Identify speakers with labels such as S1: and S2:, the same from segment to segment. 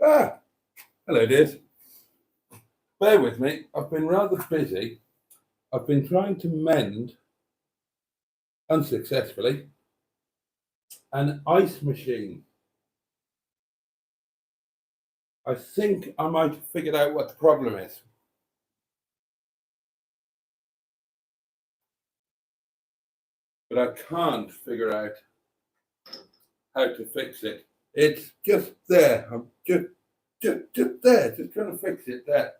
S1: Hello, dears. Bear with me. I've been rather busy. I've been trying to mend, unsuccessfully, an ice machine. I think I might have figured out what the problem is. But I can't figure out how to fix it. It's just there. I'm just there, just trying to fix it there.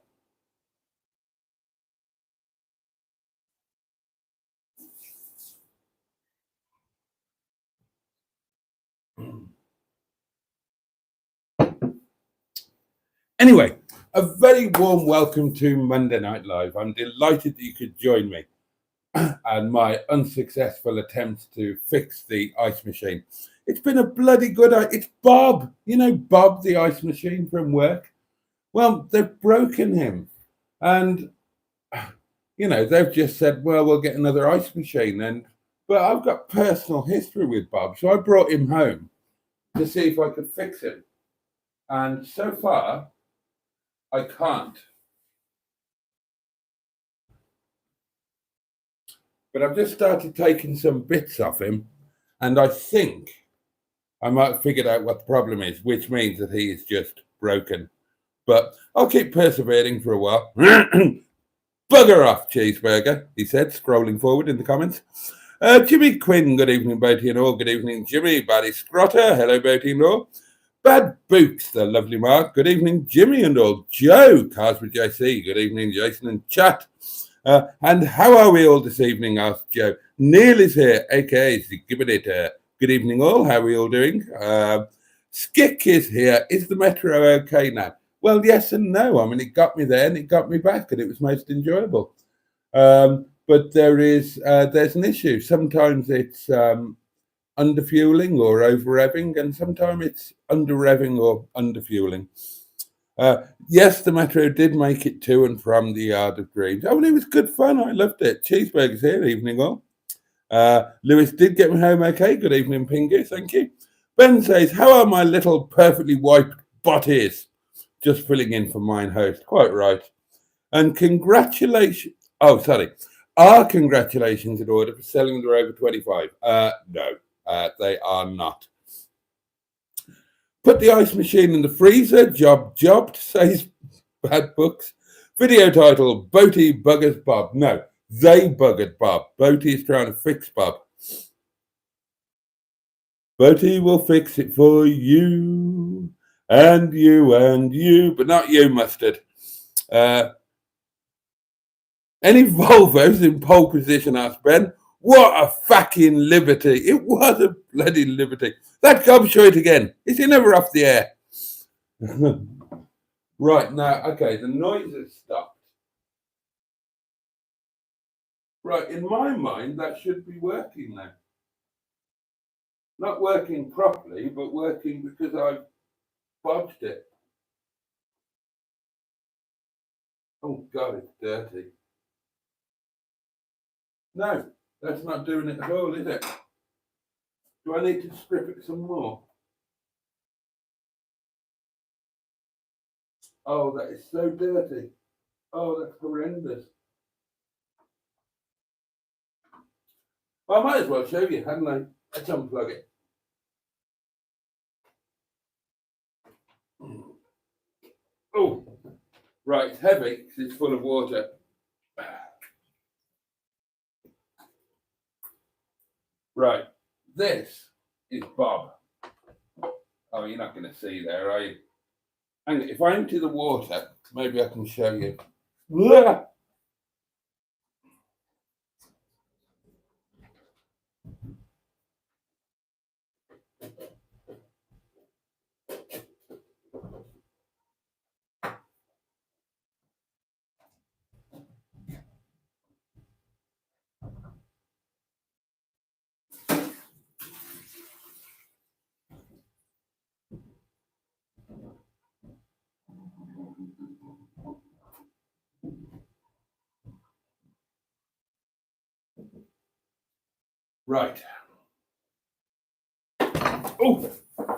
S1: Anyway, a very warm welcome to Monday Night Live. I'm delighted that you could join me and my unsuccessful attempts to fix the ice machine. It's been a bloody good. It's Bob, Bob, the ice machine from work. Well, they've broken him, and they've just said, well, we'll get another ice machine. But I've got personal history with Bob, so I brought him home to see if I could fix him. And so far, I can't. But I've just started taking some bits off him, and I think I might have figured out what the problem is, which means that he is just broken. But I'll keep persevering for a while. Bugger off, cheeseburger, he said, scrolling forward in the comments. Jimmy Quinn, good evening, Boaty and all. Good evening, Jimmy. Baddy Scrotter, hello, Boaty and all. Bad Books, the lovely Mark, good evening, Jimmy and all. Joe, Cars with JC, good evening, Jason and chat. And how are we all this evening, asked Joe. Neil is here, aka Gibbet. Good evening, all. How are we all doing? Skick is here. Is the metro okay now? Well, yes and no. I mean, it got me there and it got me back, and it was most enjoyable. But there's an issue. Sometimes it's underfueling or over-revving, and sometimes it's under-revving or underfueling. Yes, the metro did make it to and from the Yard of Dreams. Oh, and it was good fun. I loved it. Cheeseburgers here, evening all. Lewis did get me home okay. Good evening, Pingu. Thank you. Ben says, how are my little perfectly wiped botties? Just filling in for mine host. Quite right. And congratulations. Oh, sorry. Are congratulations in order for selling the over 25? No, they are not. Put the ice machine in the freezer. Jobbed, says Bad Books. Video title, Boaty buggers Bob. No, they buggered Bob. Boaty is trying to fix Bob. Boaty will fix it for you, and you, but not you, Mustard. Any Volvos in pole position, asked Ben. What a fucking liberty. It was a bloody liberty. That gobshite again. Is he never off the air? Right, now, okay, the noise has stopped. Right, in my mind, that should be working now. Not working properly, but working because I've bodged it. Oh, God, it's dirty. No, that's not doing it at all, is it? Do I need to strip it some more? Oh, that is so dirty. Oh, that's horrendous. Well, I might as well show you, hadn't I? Let's unplug it. Oh, right, it's heavy because it's full of water. Right, this is Bob. Oh, you're not going to see there, are you? And if I empty the water, maybe I can show you. Right. Oh,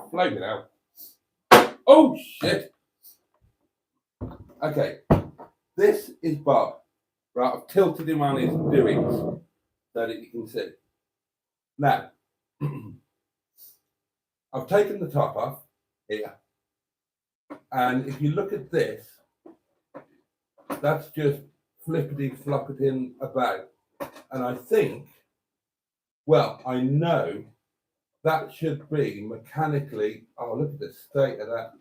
S1: flame it out. Oh, shit. Okay. This is Bob. Right, I've tilted him on his doings so that you can see. Now, I've taken the top off here. And if you look at this, that's just flippity floppeting about. And I think, well, I know that should be mechanically, oh, look at the state of that.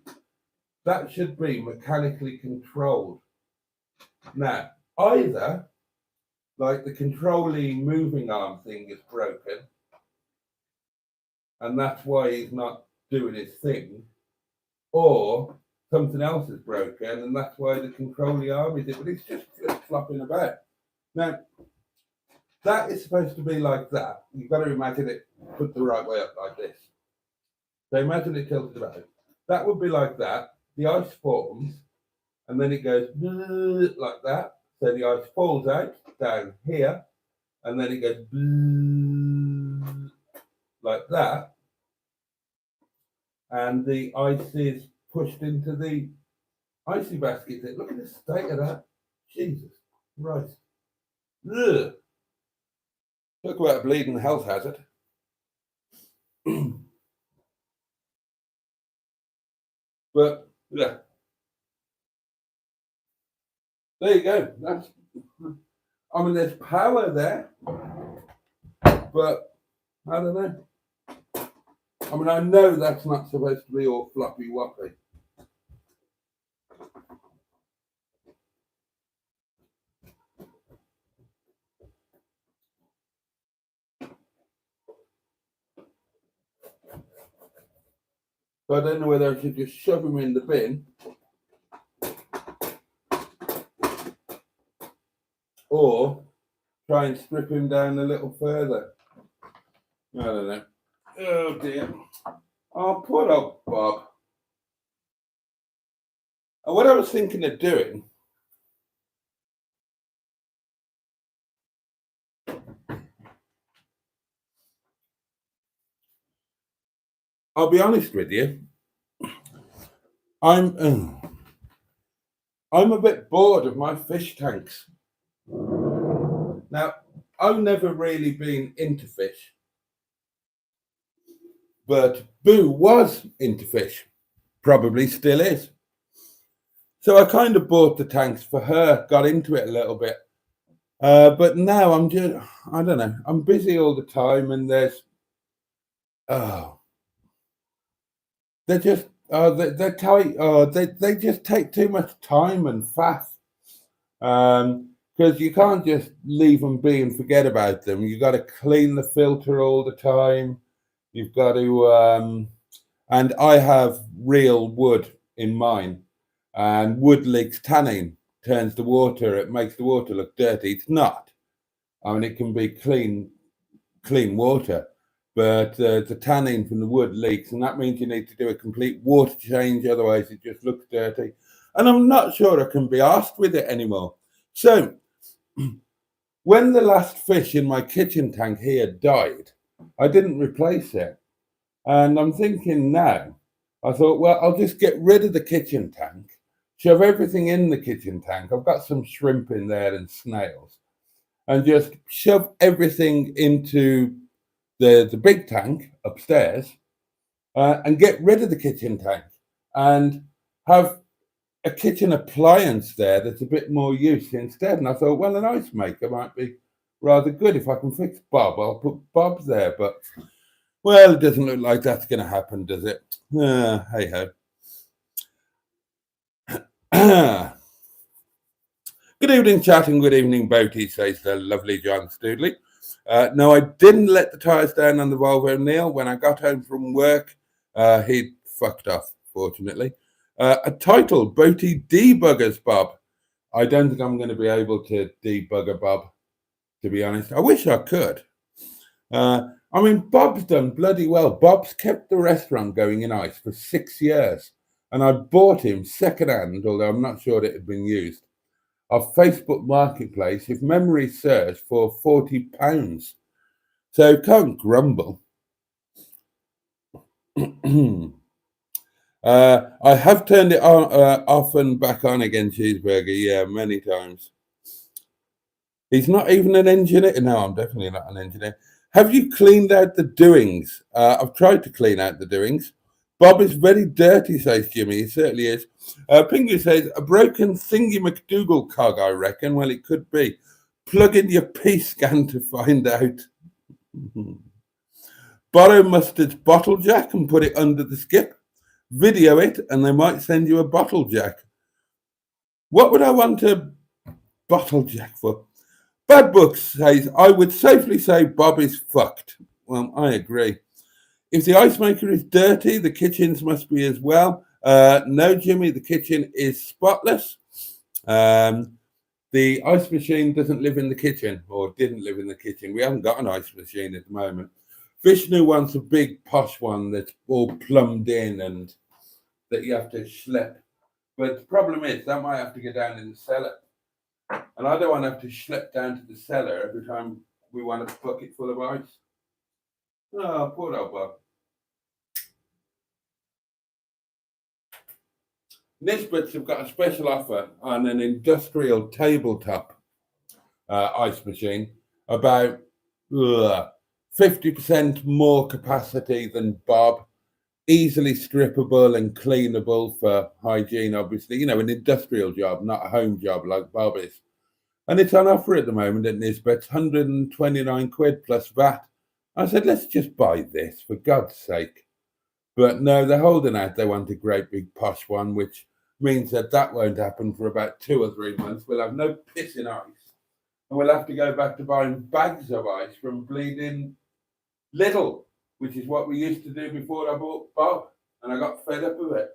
S1: That should be mechanically controlled. Now, either like the controlling moving arm thing is broken, and that's why he's not doing his thing, or something else is broken, and that's why the controlling arm is it, but it's just flip-flopping about. Now, that is supposed to be like that. You've got to imagine it put the right way up like this. So imagine it tilted about. That would be like that. The ice forms, and then it goes like that. So the ice falls out down here, and then it goes like that. And the ice is pushed into the icy basket. Look at the state of that. Jesus Christ. Ugh. Talk about a bleeding health hazard. But yeah. There you go. That's, I mean, there's power there, but I don't know. I mean, I know that's not supposed to be all floppy woppy. So I don't know whether I should just shove him in the bin or try and strip him down a little further. I don't know. Oh dear. Oh, poor old Bob. And what I was thinking of doing, I'll be honest with you, I'm a bit bored of my fish tanks. Now, I've never really been into fish, but Boo was into fish, probably still is. So I kind of bought the tanks for her, got into it a little bit. But now I'm just, I don't know, I'm busy all the time, and there's, they're just, they're tight. They just take too much time and faff. Because you can't just leave them be and forget about them. You've got to clean the filter all the time. You've got to, and I have real wood in mine, and wood leaks tannin, turns the water, it makes the water look dirty. It's not. I mean, it can be clean water, but the tannin from the wood leaks, and that means you need to do a complete water change, otherwise it just looks dirty. And I'm not sure I can be asked with it anymore. So, when the last fish in my kitchen tank here died, I didn't replace it. And I'm thinking now, I thought, well, I'll just get rid of the kitchen tank, shove everything in the kitchen tank. I've got some shrimp in there and snails, and just shove everything into the big tank upstairs and get rid of the kitchen tank and have a kitchen appliance there that's a bit more use instead. And I thought, well, an ice maker might be rather good. If I can fix Bob, I'll put Bob there. But, well, it doesn't look like that's going to happen, does it? Hey ho. Good evening, chat, and good evening, Boaty, says the lovely John Stoodley. No, I didn't let the tyres down on the Volvo Neil. When I got home from work, he'd fucked off, fortunately. A title, Boaty debuggers Bob. I don't think I'm going to be able to debug a Bob, to be honest. I wish I could. I mean, Bob's done bloody well. Bob's kept the restaurant going in ice for 6 years. And I bought him secondhand, although I'm not sure it had been used, off Facebook Marketplace, if memory serves, for £40. So can't grumble. I have turned it on, off and back on again, Cheeseburger. Yeah, many times. He's not even an engineer. No, I'm definitely not an engineer. Have you cleaned out the doings? I've tried to clean out the doings. Bob is very dirty, says Jimmy. He certainly is. Pingu says, a broken thingy McDougal cog, I reckon. Well, it could be. Plug in your P-scan to find out. Borrow Mustard's bottle jack and put it under the skip. Video it, and they might send you a bottle jack. What would I want a bottle jack for? Bad Books says, I would safely say Bob is fucked. Well, I agree. If the ice maker is dirty, the kitchens must be as well. No, Jimmy, the kitchen is spotless. The ice machine doesn't live in the kitchen, or didn't live in the kitchen. We haven't got an ice machine at the moment. Vishnu wants a big posh one that's all plumbed in and that you have to schlep. But the problem is that might have to go down in the cellar. And I don't want to have to schlep down to the cellar every time we want a bucket full of ice. Oh, poor old Bob. Nisbets have got a special offer on an industrial tabletop ice machine, about 50% more capacity than Bob, easily strippable and cleanable for hygiene, obviously. You know, an industrial job, not a home job like Bob is. And it's on offer at the moment at Nisbets, 129 quid plus VAT. I said, let's just buy this, for God's sake. But no, they're holding out. They want a great big posh one, which means that won't happen for about 2 or 3 months. We'll have no pissing ice. And we'll have to go back to buying bags of ice from bleeding Lidl, which is what we used to do before I bought Bob. And I got fed up with it.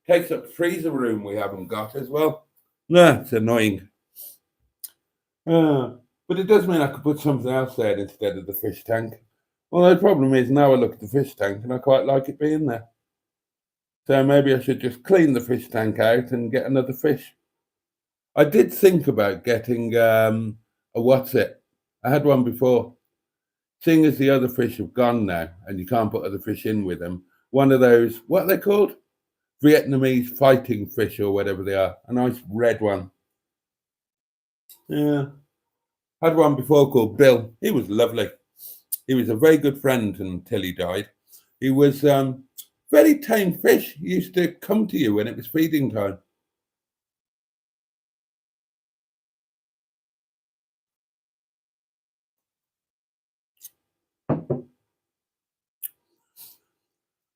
S1: Takes up freezer room we haven't got as well. No, it's annoying. But it does mean I could put something else there instead of the fish tank. Well, the problem is now I look at the fish tank and I quite like it being there. So maybe I should just clean the fish tank out and get another fish. I did think about getting a what's it? I had one before. Seeing as the other fish have gone now and you can't put other fish in with them, one of those, what are they called? Vietnamese fighting fish or whatever they are. A nice red one. Yeah. Had one before called Bill. He was lovely. He was a very good friend until he died. He was very tame fish. He used to come to you when it was feeding time.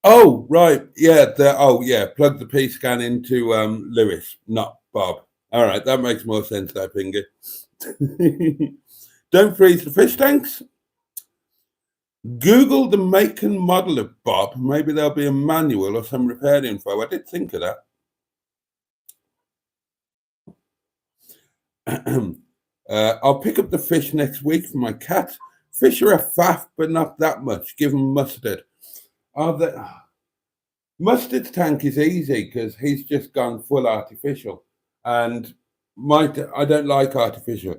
S1: Oh, right. Yeah. Plug the P scan into Lewis, not Bob. All right. That makes more sense, that finger. Don't freeze the fish tanks. Google the make and model of Bob. Maybe there'll be a manual or some repair info. I did think of that. I'll pick up the fish next week for my cat. Fish are a faff, but not that much. Give him mustard. Mustard's tank is easy because he's just gone full artificial. And I don't like artificial.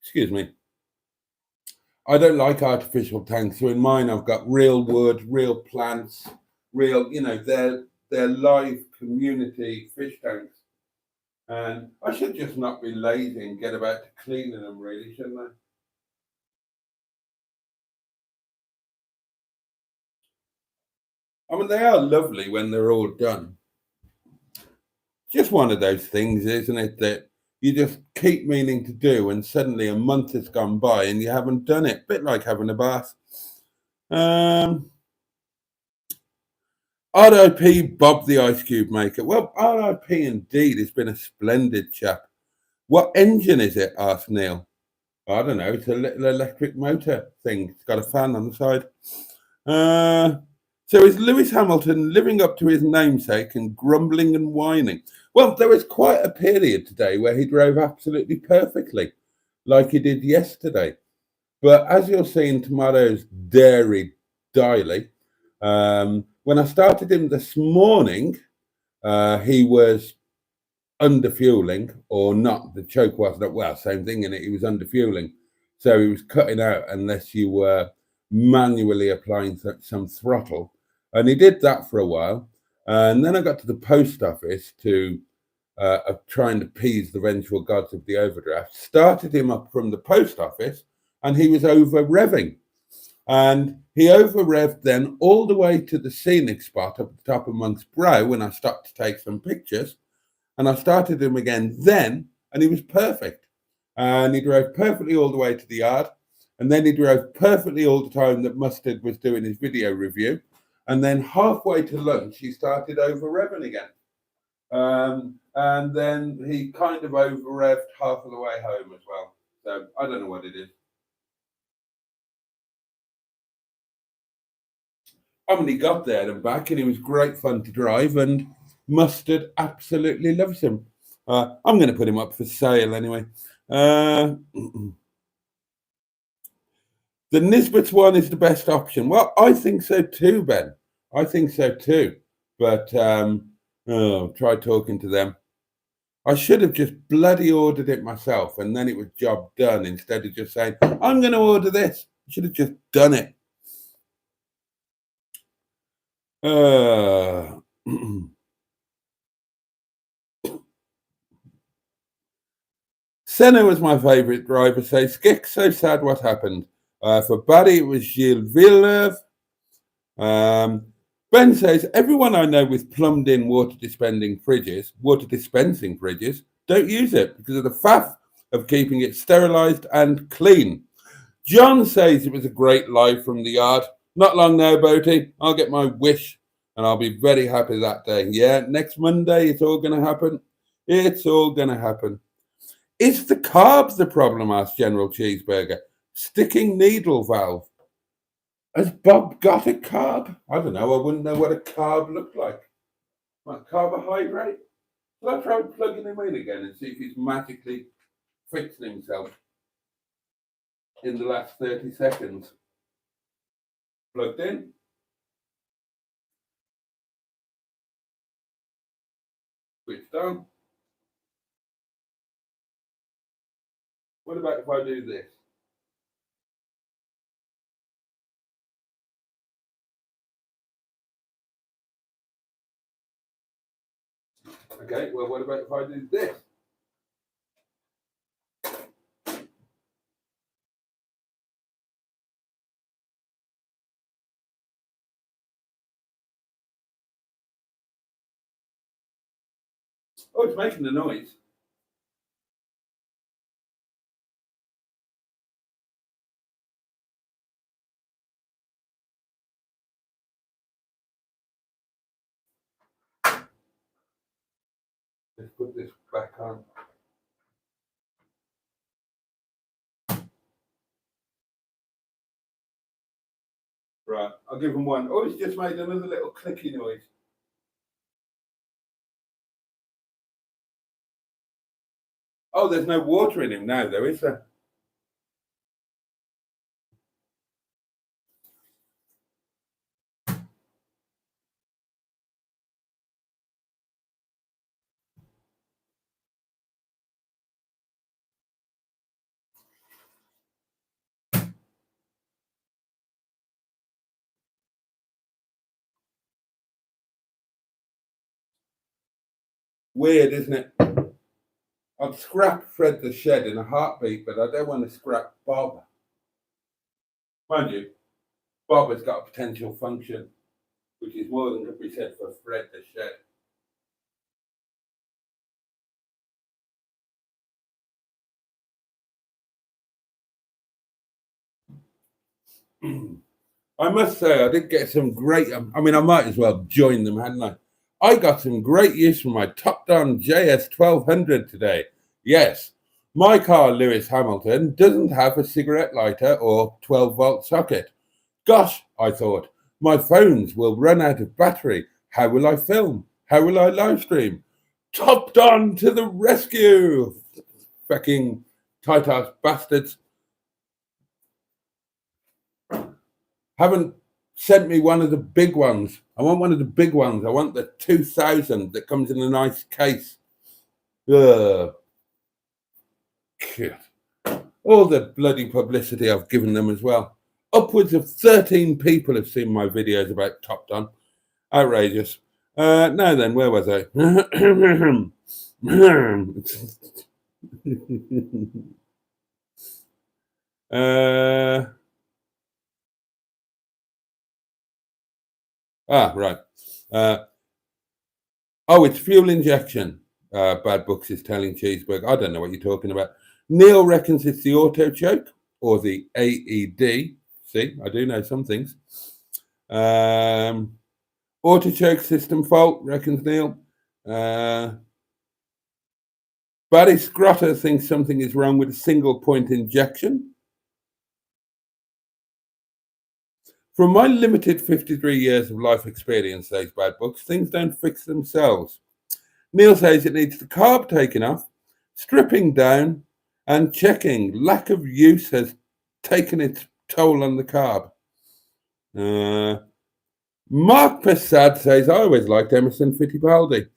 S1: Excuse me. I don't like artificial tanks. So in mine, I've got real wood, real plants, real, they're live community fish tanks. And I should just not be lazy and get about to cleaning them, really, shouldn't I? I mean, they are lovely when they're all done. Just one of those things, isn't it, that you just keep meaning to do, and suddenly a month has gone by and you haven't done it. Bit like having a bath. R.I.P. Bob the Ice Cube Maker. Well, R.I.P. indeed. He's been a splendid chap. What engine is it? Asked Neil. I don't know. It's a little electric motor thing. It's got a fan on the side. So is Lewis Hamilton living up to his namesake and grumbling and whining? Well, there was quite a period today where he drove absolutely perfectly, like he did yesterday. But as you'll see in tomorrow's Dairy Daily, when I started him this morning, he was underfueling or not. The choke wasn't, well, same thing in it. He was underfueling. So he was cutting out unless you were manually applying some throttle. And he did that for a while. And then I got to the post office to trying to appease the vengeful gods of the overdraft, started him up from the post office, and he was over revving. And he over revved then all the way to the scenic spot up at the top of Monk's Brow when I stopped to take some pictures. And I started him again then, and he was perfect. And he drove perfectly all the way to the yard. And then he drove perfectly all the time that Mustard was doing his video review. And then halfway to lunch, he started over revving again. And then he kind of over revved half of the way home as well. So I don't know what it is. I mean, he got there and back, and he was great fun to drive, and Mustard absolutely loves him. I'm going to put him up for sale anyway. The Nisbets one is the best option. Well, I think so too, Ben. I think so too. But try talking to them. I should have just bloody ordered it myself, and then it was job done instead of just saying, I'm going to order this. I should have just done it. Senna was my favourite driver, says Skick. So sad what happened. For Buddy, it was Gilles Villeneuve. Ben says, everyone I know with plumbed-in water dispensing fridges, don't use it because of the faff of keeping it sterilised and clean. John says it was a great live from the yard. Not long now, Boaty. I'll get my wish, and I'll be very happy that day. Yeah, next Monday, it's all going to happen. It's all going to happen. Is the carb the problem, asked General Cheeseburger. Sticking needle valve. Has Bob got a carb? I don't know. I wouldn't know what a carb looked like. What, carbohydrate? Shall I try plugging him in again and see if he's magically fixing himself in the last 30 seconds? Plugged in. Switched on. What about if I do this? Okay, well, what about if I do this? Oh, it's making the noise. Let's put this back on. Right, I'll give him one. Oh, it's just made another little clicky noise. Oh, there's no water in him now, though, is there? Weird, isn't it? I'd scrap Fred the Shed in a heartbeat, but I don't want to scrap Bob. Mind you, Bob has got a potential function, which is more than could be said for Fred the Shed. I must say, I did get some great. I mean, I might as well join them, hadn't I? I got some great use from my Top Down JS 1200 today. Yes, my car, Lewis Hamilton, doesn't have a cigarette lighter or 12-volt socket. Gosh, I thought, my phones will run out of battery. How will I film? How will I live stream? Top Down to the rescue! Fucking tight-ass bastards. Haven't sent me one of the big ones. I want one of the big ones. I want the 2000 that comes in a nice case. Ugh. All the bloody publicity I've given them as well. Upwards of 13 people have seen my videos about Top Don. Outrageous. Now then, where was I? Right. It's fuel injection. Bad Books is telling Cheeseburg. I don't know what you're talking about. Neil reckons it's the auto choke or the AED. See, I do know some things. Auto choke system fault, reckons Neil. Barry Scrotter thinks something is wrong with a single point injection. From my limited 53 years of life experience, says Bad Books, things don't fix themselves. Neil says it needs the carb taken off, stripping down, and checking. Lack of use has taken its toll on the carb. Mark Prasad says, I always liked Emerson Fittipaldi.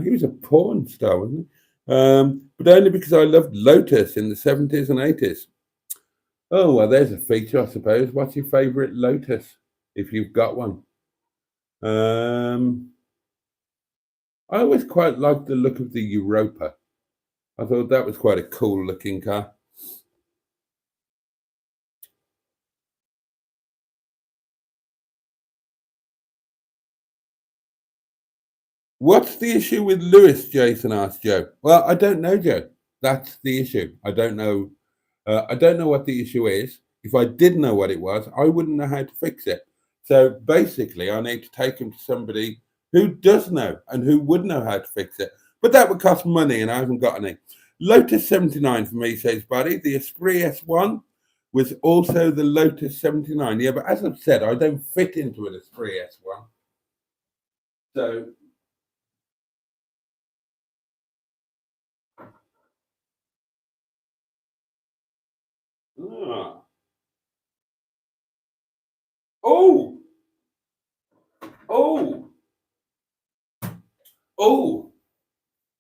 S1: He was a porn star, wasn't he? But only because I loved Lotus in the 70s and 80s. Oh, well, there's a feature, I suppose. What's your favourite Lotus, if you've got one? I always quite liked the look of the Europa. I thought that was quite a cool looking car. What's the issue with Lewis, Jason asked Joe. Well, I don't know, Joe. That's the issue. I don't know. I don't know what the issue is. If I did know what it was, I wouldn't know how to fix it. So basically, I need to take him to somebody who does know and who would know how to fix it. But that would cost money, and I haven't got any. Lotus 79 for me, says Buddy. The Esprit S1 was also the Lotus 79. Yeah, but as I've said, I don't fit into an Esprit S1. So...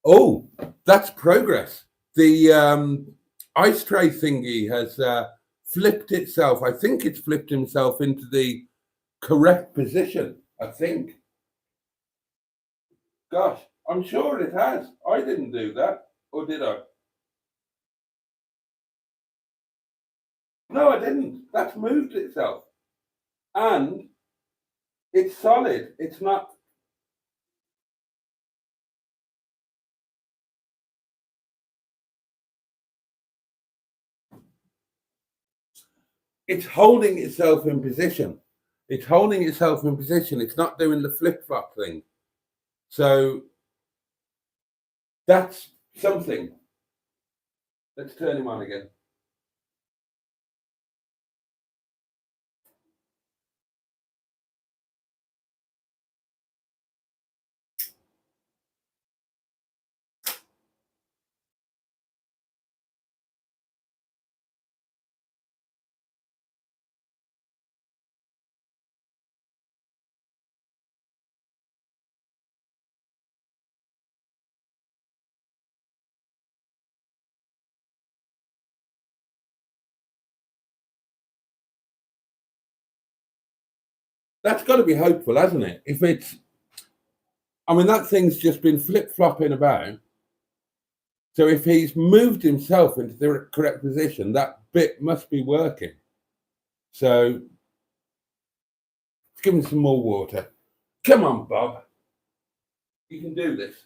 S1: Oh, that's progress. The ice tray thingy has flipped itself. I think it's flipped himself into the correct position. I think. Gosh, I'm sure it has. I didn't do that, or did I? No, I didn't. That's moved itself. And it's solid. It's not. It's holding itself in position. It's holding itself in position. It's not doing the flip-flop thing. So that's something. Let's turn him on again. That's got to be hopeful, hasn't it? If it's, I mean, that thing's just been flip-flopping about. So if he's moved himself into the correct position, that bit must be working. So let's give him some more water. Come on, Bob. You can do this.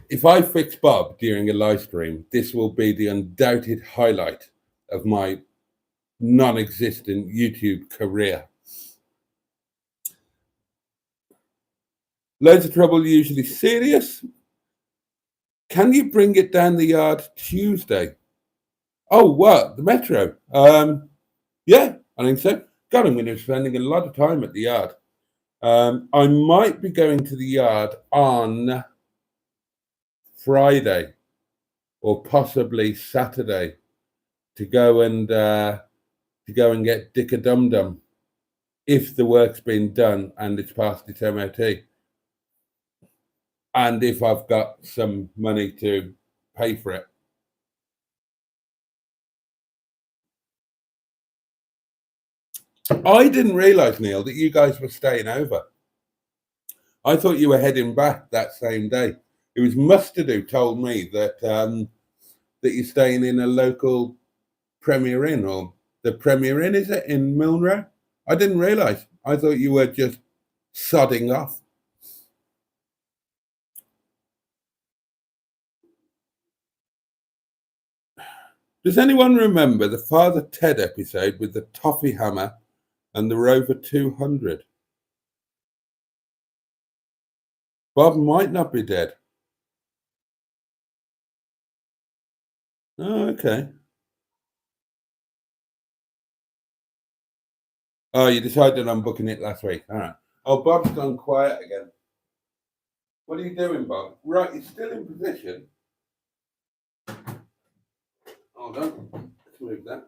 S1: If I fix Bob during a live stream, this will be the undoubted highlight of my non-existent YouTube career. Loads of trouble, usually serious. Can you bring it down the yard Tuesday? Oh, what? The Metro? Yeah, I think so. God, I'm going to be spending a lot of time at the yard. I might be going to the yard on Friday. or possibly Saturday to go and get Dick a Dum Dum if the work's been done and it's past its MOT, and if I've got some money to pay for it. I didn't realise, Neil, that you guys were staying over. I thought you were heading back that same day. It was Mustard who told me that that you're staying in a local Premier Inn, or the Premier Inn, is it, in Milnrow? I didn't realise. I thought you were just sodding off. Does anyone remember the Father Ted episode with the toffee hammer and the Rover 200? Bob might not be dead. Oh, okay. Oh, you decided on booking it last week. All right. Oh, Bob's gone quiet again. What are you doing, Bob? Right, you're still in position. Hold on. Let's move that.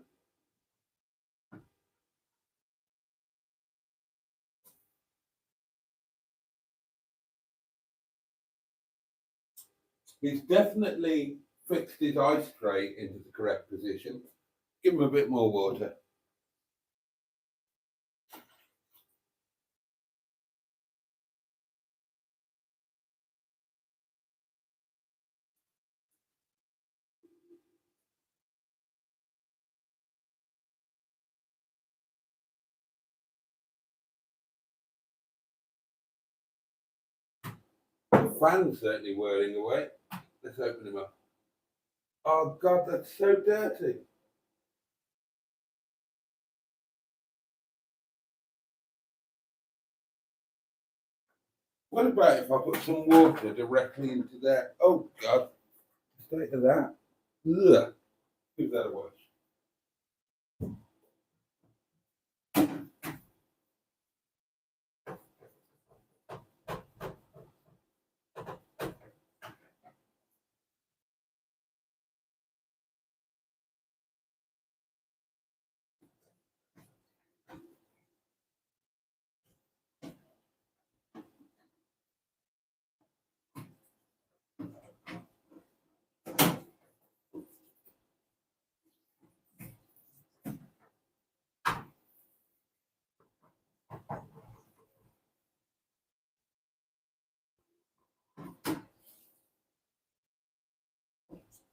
S1: He's definitely fixed his ice tray into the correct position. Give him a bit more water. The fan's certainly whirling away. Let's open him up. Oh, God, that's so dirty. What about if I put some water directly into there? Oh, God. State of that. Ugh. Give that a wash.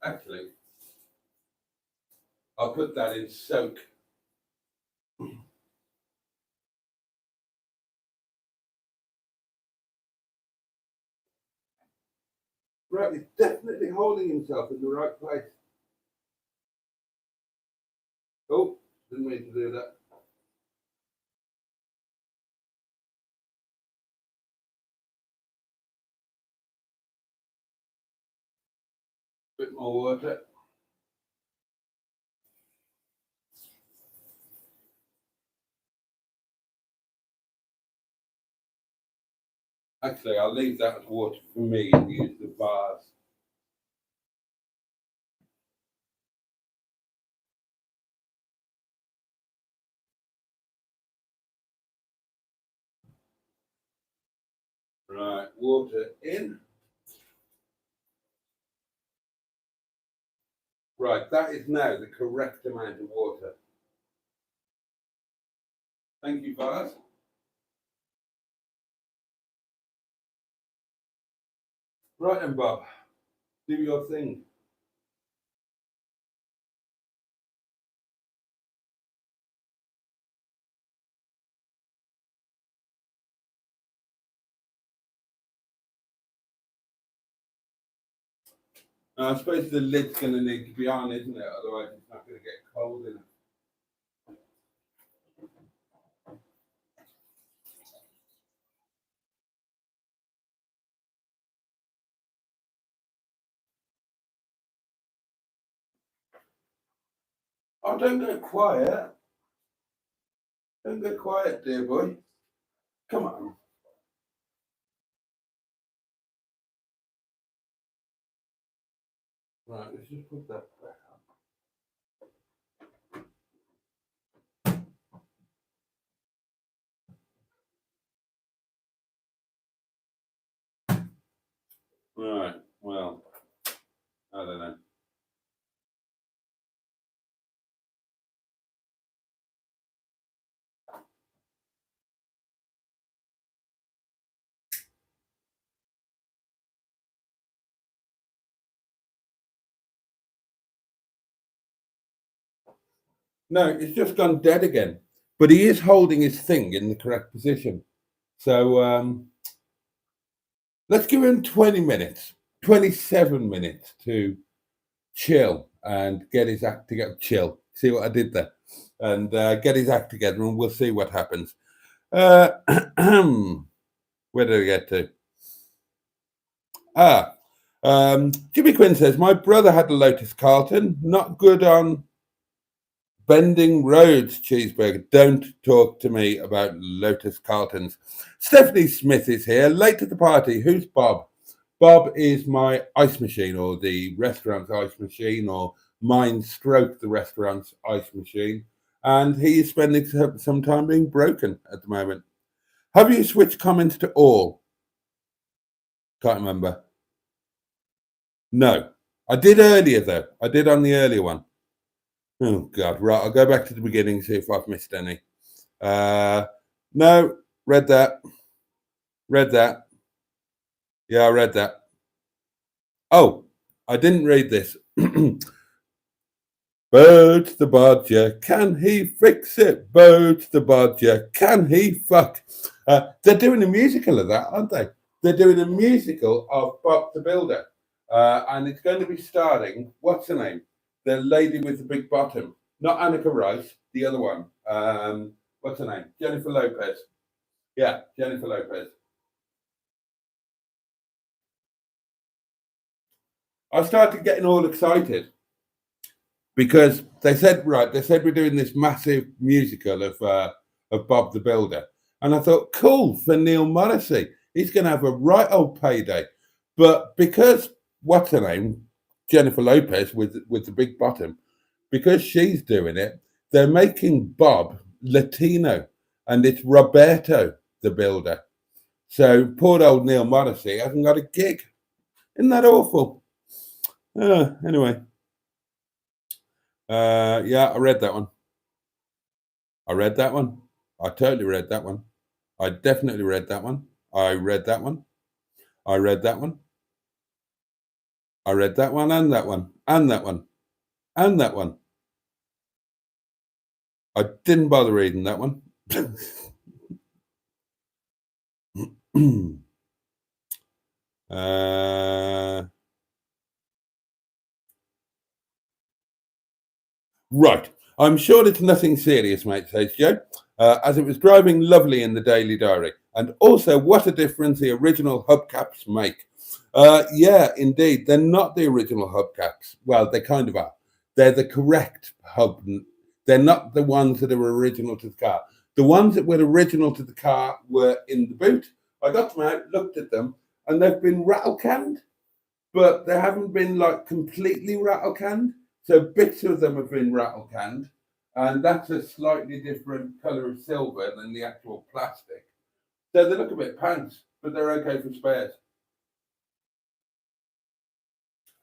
S1: Actually, I'll put that in soak. Right, he's definitely holding himself in the right place. Oh, didn't mean to do that. Bit more water. Actually, I'll leave that as water for me and use the vase. Right, water in. Right, that is now the correct amount of water. Thank you, vase. Right then, Bob, do your thing. I suppose the lid's going to need to be on, isn't it? Otherwise, it's not going to get cold in it. Oh, don't go quiet. Don't go quiet, dear boy. Come on. Right, let's just put that back on. Right, well, I don't know. No, it's just gone dead again. But he is holding his thing in the correct position. So let's give him 20 minutes, 27 minutes to chill and get his act together. Chill. See what I did there? And get his act together, and we'll see what happens. Where did I get to? Jimmy Quinn says, my brother had a Lotus Carlton, not good on bending roads, cheeseburger. Don't talk to me about Lotus Carltons. Stephanie Smith is here, late to the party. Who's Bob? Bob is my ice machine, or the restaurant's ice machine, or mine stroke the restaurant's ice machine. And he is spending some time being broken at the moment. Have you switched comments to all? Can't remember. No. I did earlier, though. I did on the earlier one. Oh, God. Right, I'll go back to the beginning, see if I've missed any. No, read that. Read that. Yeah, I read that. Oh, I didn't read this. Boat the Bodger, can he fix it? Boat the Bodger, can he fuck? They're doing a musical of that, aren't they? They're doing a musical of Bob the Builder. And it's going to be starring, what's her name? The lady with the big bottom. Not Annika Rice, the other one. What's her name? Jennifer Lopez. Yeah, Jennifer Lopez. I started getting all excited because they said we're doing this massive musical of Bob the Builder. And I thought, cool, for Neil Morrissey. He's going to have a right old payday. But because, what's her name? Jennifer Lopez with the big bottom, because she's doing it, they're making Bob Latino, and it's Roberto the Builder. So poor old Neil Morrissey hasn't got a gig. Isn't that awful? Anyway. Yeah, I read that one. I read that one. I totally read that one. I definitely read that one. I read that one. I read that one. I read that one and that one and that one and that one. I didn't bother reading that one. Right. I'm sure it's nothing serious, mate, says Joe, as it was driving lovely in the Daily Diary. And also, what a difference the original hubcaps make. Yeah, indeed. They're not the original hubcaps. Well, they kind of are. They're the correct hub. They're not the ones that are original to the car. The ones that were original to the car were in the boot. I got them out, looked at them, and they've been rattle canned, but they haven't been like completely rattle canned. So bits of them have been rattle canned, and that's a slightly different color of silver than the actual plastic. So they look a bit pants, but they're okay for spares.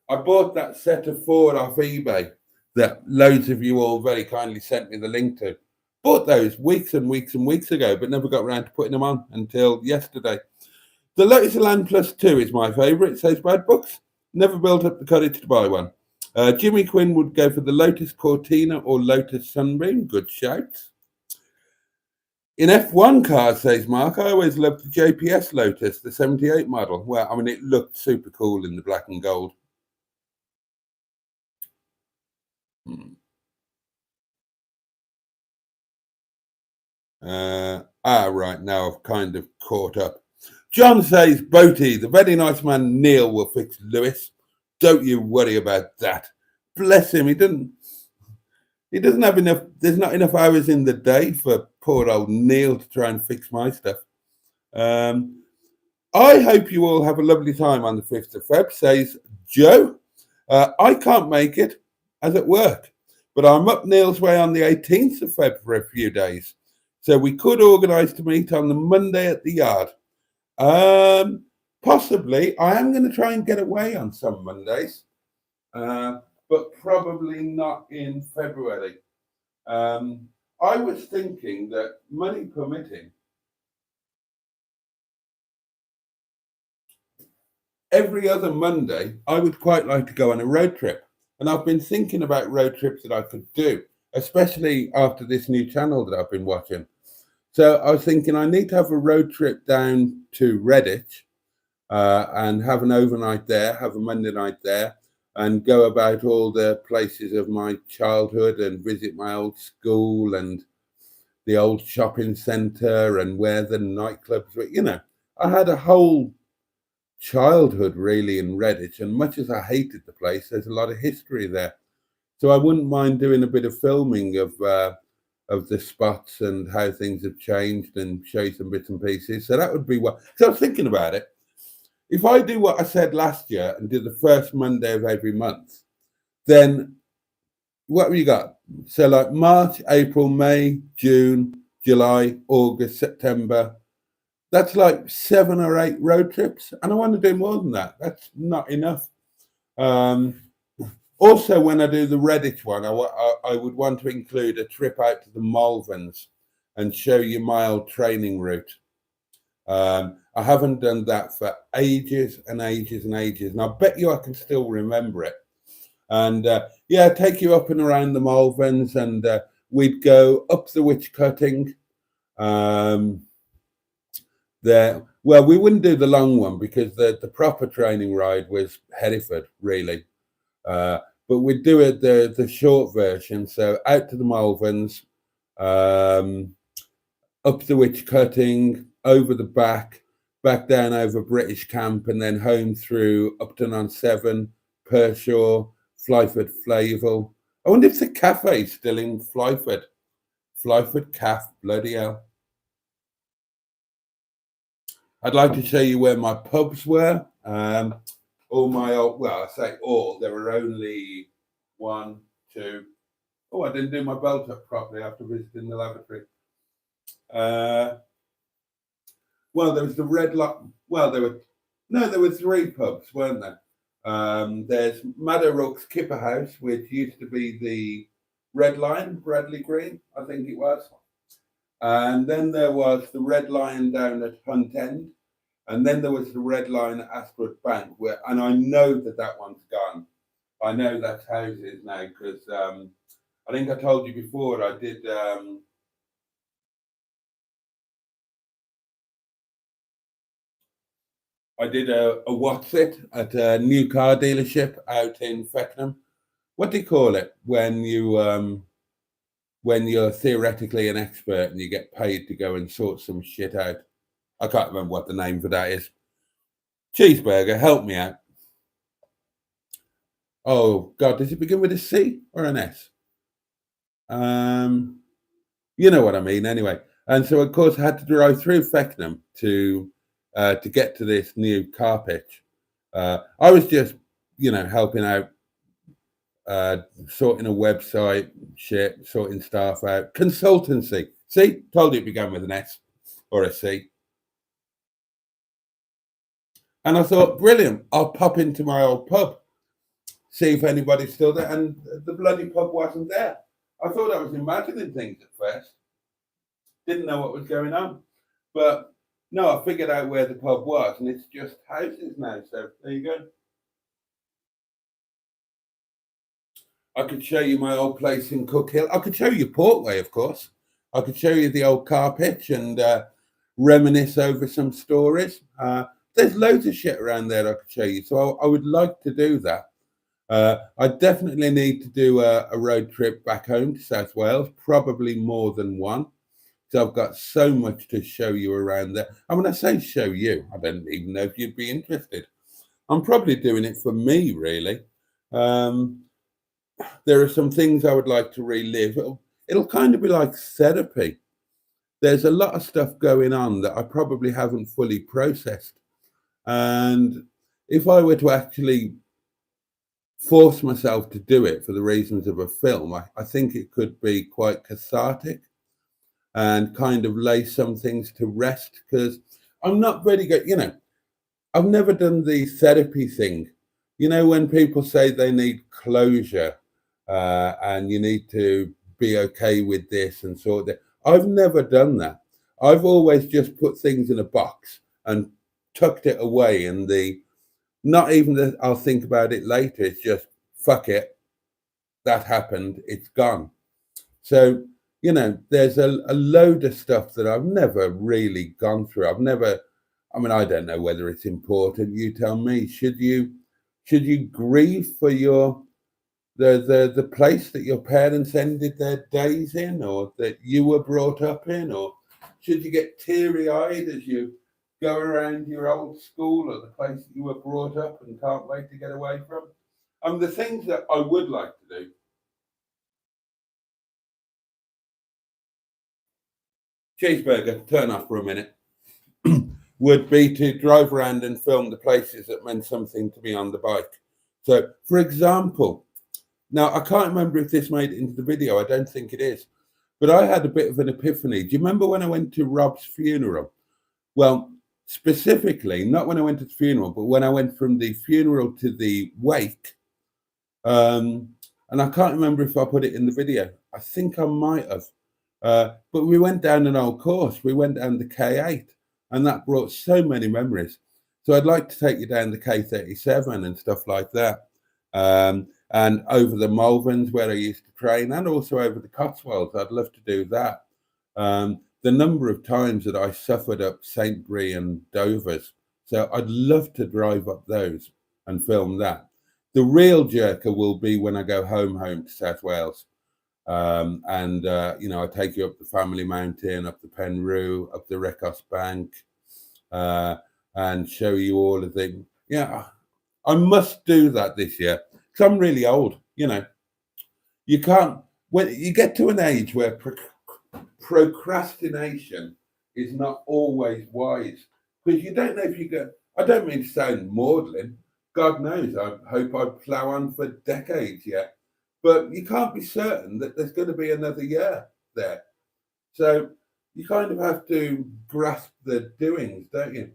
S1: I bought that set of 4 off eBay that loads of you all very kindly sent me the link to. Bought those weeks and weeks and weeks ago, but never got around to putting them on until yesterday. The Lotus Elan Plus 2 is my favourite, says Brad Books. Never built up the courage to buy one. Jimmy Quinn would go for the Lotus Cortina or Lotus Sunbeam. Good shouts. In F1 cars, says Mark, I always loved the JPS Lotus, the 78 model. Well, I mean, it looked super cool in the black and gold. Right, now I've kind of caught up. John says, Boaty, the very nice man Neil will fix Lewis. Don't you worry about that. Bless him, he doesn't have enough, there's not enough hours in the day for poor old Neil to try and fix my stuff. I hope you all have a lovely time on the 5th of Feb, says Joe. I can't make it as at work, but I'm up Neil's Way on the 18th of February for a few days. So we could organise to meet on the Monday at the yard. Possibly. I am going to try and get away on some Mondays, but probably not in February. I was thinking that, money permitting, every other Monday, I would quite like to go on a road trip. And I've been thinking about road trips that I could do, especially after this new channel that I've been watching. So I was thinking I need to have a road trip down to Redditch and have an overnight there, have a Monday night there, and go about all the places of my childhood and visit my old school and the old shopping centre and where the nightclubs were. You know, I had a whole childhood really in Redditch, and much as I hated the place, there's a lot of history there. So I wouldn't mind doing a bit of filming of the spots and how things have changed and show you some bits and pieces. So that would be what. So I was thinking about it. If I do what I said last year and do the first Monday of every month, then what have you got? So like March, April, May, June, July, August, September. That's like 7 or 8 road trips, and I want to do more than that. That's not enough. Also, when I do the Redditch one, I would want to include a trip out to the Malverns and show you my old training route. I haven't done that for ages and ages and ages, and I bet you I can still remember it. And yeah, take you up and around the Malverns, and we'd go up the Witch Cutting. There, well, we wouldn't do the long one because the proper training ride was Hereford, really. But we'd do it the short version. So out to the Malverns, up the Witch Cutting, over the back down over British Camp, and then home through Upton-on-Severn, Pershore, Flyford, Flavel. I wonder if the cafe's still in Flyford. Flyford Caf, bloody hell. I'd like to show you where my pubs were. All my old, well, I say all, there were only 1, 2. Oh, I didn't do my belt up properly after visiting the lavatory. Well, there was the Red Light. Well, there were 3 pubs, weren't there? There's Madderrook's Kipper House, which used to be the Red Lion, Bradley Green, I think it was. And then there was the Red Lion down at Hunt End. And then there was the Red Lion at Ascot Bank, and I know that one's gone. I know that's houses now because I think I told you before I did a what's it at a new car dealership out in Feckenham. What do you call it when you're theoretically an expert and you get paid to go and sort some shit out? I can't remember what the name for that is. Cheeseburger, help me out. Oh God, does it begin with a C or an S? You know what I mean. Anyway, and so of course I had to drive through Feckenham to get to this new car pitch. I was just, helping out, sorting a website, shit, sorting staff out, consultancy. See, told you it began with an S or a C. And I thought, brilliant, I'll pop into my old pub, see if anybody's still there. And the bloody pub wasn't there. I thought I was imagining things at first. Didn't know what was going on. But no, I figured out where the pub was, and it's just houses now. So there you go. I could show you my old place in Cook Hill. I could show you Portway, of course. I could show you the old car pitch and reminisce over some stories. There's loads of shit around there I could show you. So I would like to do that. I definitely need to do a road trip back home to South Wales, probably more than one. So I've got so much to show you around there. And when I say show you, I don't even know if you'd be interested. I'm probably doing it for me, really. There are some things I would like to relive. It'll kind of be like therapy. There's a lot of stuff going on that I probably haven't fully processed. And if I were to actually force myself to do it for the reasons of a film. I think it could be quite cathartic and kind of lay some things to rest, because I'm not very good, I've never done the therapy thing. When people say they need closure, and you need to be okay with this and sort that. I've never done that. I've always just put things in a box and tucked it away, and not even that I'll think about it later. It's just fuck it. That happened. It's gone. So, there's a load of stuff that I've never really gone through. I don't know whether it's important. You tell me. Should you grieve for the place that your parents ended their days in, or that you were brought up in, or should you get teary-eyed as you go around your old school or the place that you were brought up and can't wait to get away from? The things that I would like to do. Cheeseburger, turn off for a minute. Would be to drive around and film the places that meant something to me on the bike. So, for example, now I can't remember if this made it into the video. I don't think it is. But I had a bit of an epiphany. Do you remember when I went to Rob's funeral? Well, specifically, not when I went to the funeral, but when I went from the funeral to the wake. And I can't remember if I put it in the video. I think I might have. But we went down an old course. We went down the K8, and that brought so many memories. So I'd like to take you down the K37 and stuff like that. And over the Malverns where I used to train, and also over the Cotswolds. I'd love to do that. The number of times that I suffered up Saintbury and Dovers. So I'd love to drive up those and film that. The real jerker will be when I go home to South Wales. I take you up the Family Mountain, up the Penrue, up the Recos Bank, and show you all of the. Yeah, I must do that this year because I'm really old. You can't. When you get to an age where procrastination is not always wise, because you don't know if you go. I don't mean to sound maudlin. God knows, I hope I plough on for decades yet. But you can't be certain that there's going to be another year there. So you kind of have to grasp the doings, don't you?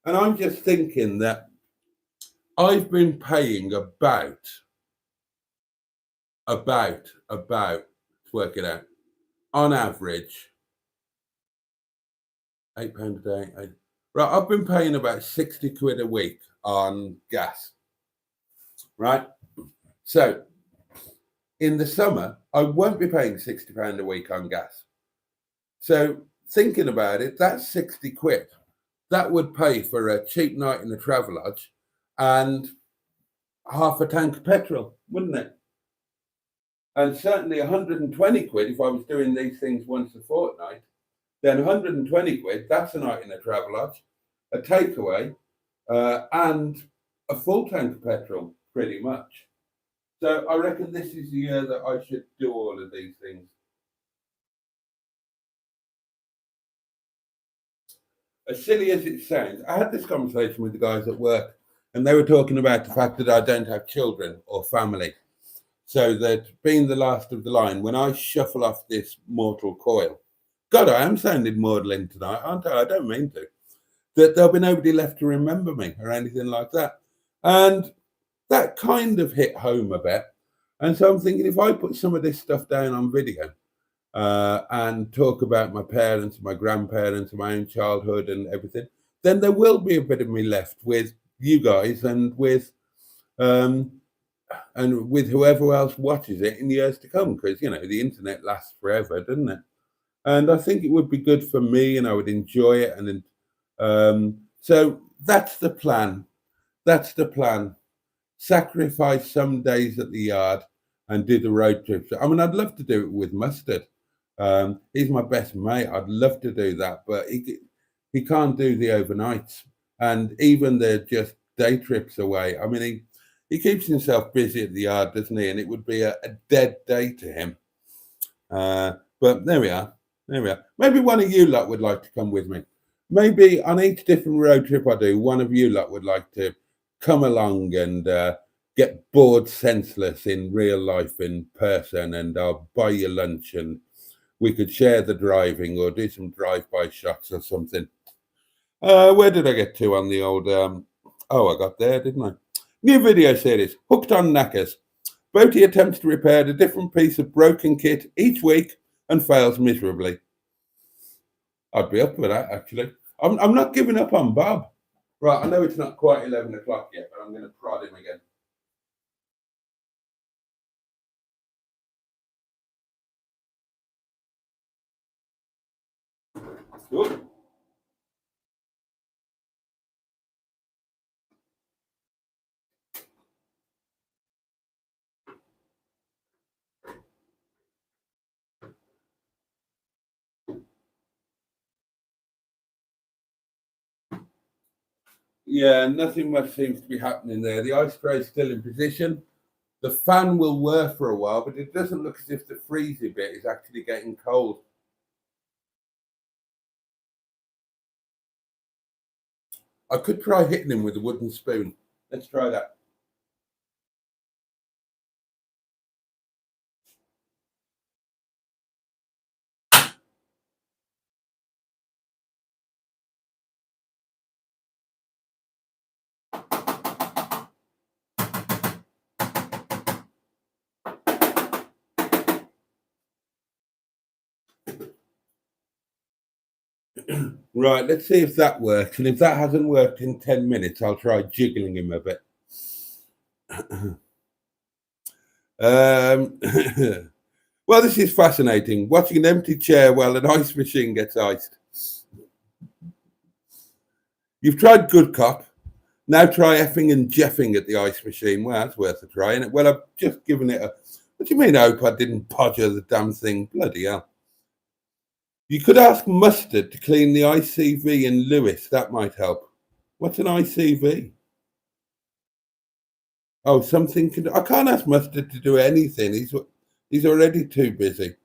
S1: And I'm just thinking that I've been paying about, let's work it out, on average, £8 a day. Right, I've been paying about 60 quid a week on gas, right? So in the summer, I won't be paying £60 a week on gas. So thinking about it, that's 60 quid. That would pay for a cheap night in the Travelodge and half a tank of petrol, wouldn't it? And certainly 120 quid if I was doing these things once a fortnight. Then 120 quid, that's a night in a Travelodge, a takeaway, and a full tank of petrol, pretty much. So I reckon this is the year that I should do all of these things. As silly as it sounds, I had this conversation with the guys at work, and they were talking about the fact that I don't have children or family. So that being the last of the line, when I shuffle off this mortal coil, God, I am sounding maudlin tonight, aren't I? I don't mean to. That there'll be nobody left to remember me or anything like that. And that kind of hit home a bit. And so I'm thinking, if I put some of this stuff down on video and talk about my parents, my grandparents, my own childhood and everything, then there will be a bit of me left with you guys and with whoever else watches it in years to come, because, the internet lasts forever, doesn't it? And I think it would be good for me, and I would enjoy it. And so that's the plan. That's the plan. Sacrifice some days at the yard and do the road trips. I mean, I'd love to do it with Mustard. He's my best mate. I'd love to do that, but he can't do the overnights, and even the just day trips away. I mean, he keeps himself busy at the yard, doesn't he? And it would be a dead day to him. But there we are. Maybe one of you lot would like to come with me. Maybe on each different road trip I do, one of you lot would like to come along and get bored senseless in real life in person, and I'll buy you lunch and we could share the driving or do some drive-by shots or something. Where did I get to on the old? Oh, I got there, didn't I? New video series, Hooked on Knackers. Boaty attempts to repair a different piece of broken kit each week and fails miserably. I'd be up for that, actually. I'm not giving up on Bob. Right, I know it's not quite 11 o'clock yet, but I'm going to prod him again. Good. Yeah, nothing much seems to be happening there. The ice tray is still in position. The fan will whir for a while, but it doesn't look as if the freezy bit is actually getting cold. I could try hitting him with a wooden spoon. Let's try that. Right, let's see if that works. And if that hasn't worked in 10 minutes, I'll try jiggling him a bit. Well, this is fascinating. Watching an empty chair while an ice machine gets iced. You've tried good cop. Now try effing and jeffing at the ice machine. Well, that's worth a try, isn't it? Well, I've just given it a... What do you mean, I hope I didn't podger the damn thing? Bloody hell. You could ask Mustard to clean the ICV in Lewis. That might help. What's an ICV? Oh, something can... I can't ask Mustard to do anything. He's already too busy.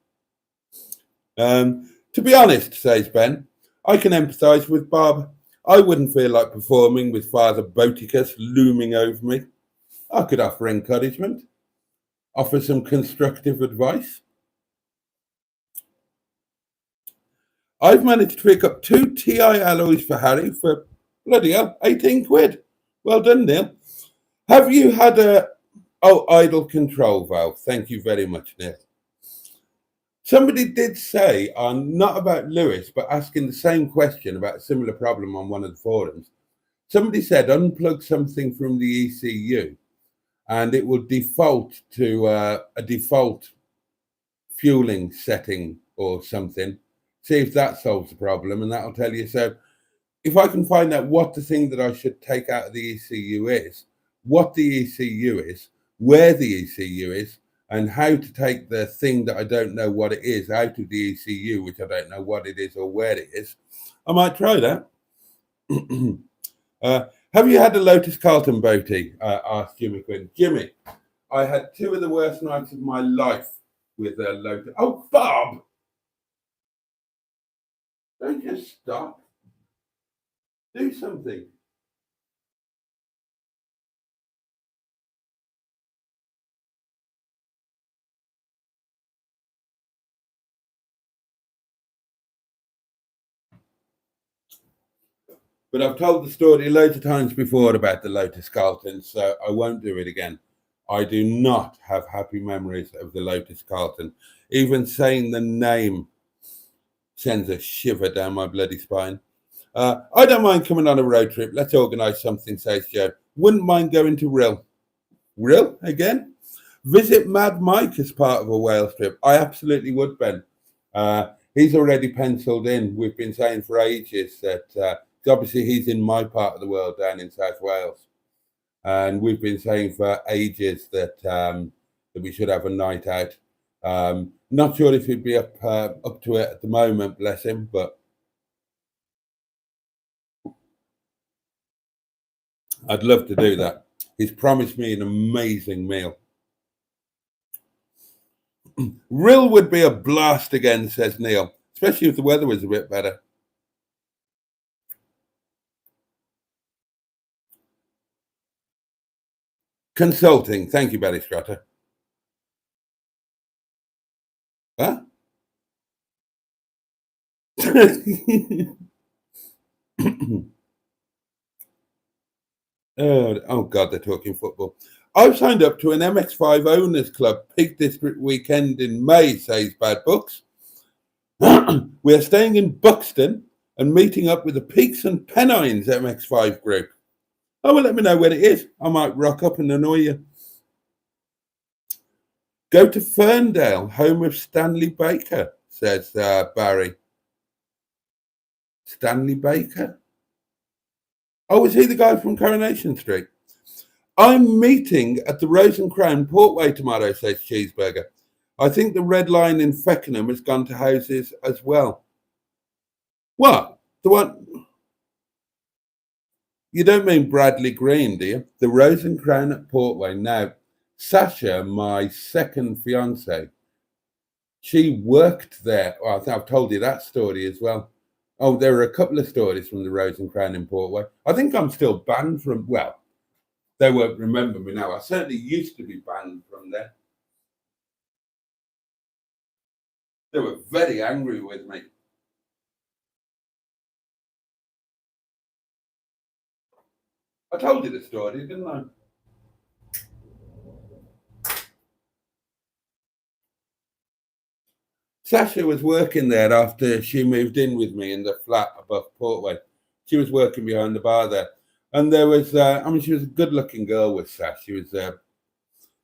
S1: To be honest, says Ben, I can empathise with Bob. I wouldn't feel like performing with Father Boticus looming over me. I could offer encouragement, offer some constructive advice. I've managed to pick up 2 TI alloys for Harry for bloody hell, 18 quid. Well done, Neil. Have you had a... Oh, idle control valve. Thank you very much, Neil. Somebody did say, not about Lewis, but asking the same question about a similar problem on one of the forums. Somebody said unplug something from the ECU and it will default to a default fueling setting or something. See if that solves the problem, and that'll tell you. So if I can find out what the thing that I should take out of the ECU is, what the ECU is, where the ECU is, and how to take the thing that I don't know what it is out of the ECU, which I don't know what it is or where it is, I might try that. Have you had a Lotus Carlton, Boaty? Asked Jimmy Quinn. Jimmy, I had 2 of the worst nights of my life with a Lotus. Oh, Bob! Don't just stop. Do something. But I've told the story loads of times before about the Lotus Carlton, so I won't do it again. I do not have happy memories of the Lotus Carlton. Even saying the name sends a shiver down my bloody spine. I don't mind coming on a road trip. Let's organise something, says Joe. Wouldn't mind going to Rill. Rill again? Visit Mad Mike as part of a Wales trip. I absolutely would, Ben. He's already penciled in. We've been saying for ages that obviously he's in my part of the world down in South Wales. And we've been saying for ages that that we should have a night out. Not sure if he'd be up to it at the moment, bless him, but I'd love to do that. He's promised me an amazing meal. Rill would be a blast again, says Neil, especially if the weather was a bit better. Consulting. Thank you, Betty Scrotter. Huh? Oh God, they're talking football. I've signed up to an MX5 Owners Club Peak District weekend in May, says Bad Books. We're staying in Buxton and meeting up with the Peaks and Pennines MX5 group. Oh, well, let me know when it is. I might rock up and annoy you. Go to Ferndale, home of Stanley Baker, says Barry. Stanley Baker? Oh, is he the guy from Coronation Street? I'm meeting at the Rose and Crown Portway tomorrow, says Cheeseburger. I think the Red Line in Feckenham has gone to houses as well. What? The one? You don't mean Bradley Green, do you? The Rose and Crown at Portway. Now, Sasha, my second fiance, she worked there. Well, I think I've told you that story as well. Oh, there are a couple of stories from the Rose and Crown in Portway. I think I'm still banned from, well, they won't remember me now. I certainly used to be banned from there. They were very angry with me. I told you the story, didn't I? Sasha was working there after she moved in with me in the flat above Portway. She was working behind the bar there. And there was, she was a good-looking girl with Sash. She was a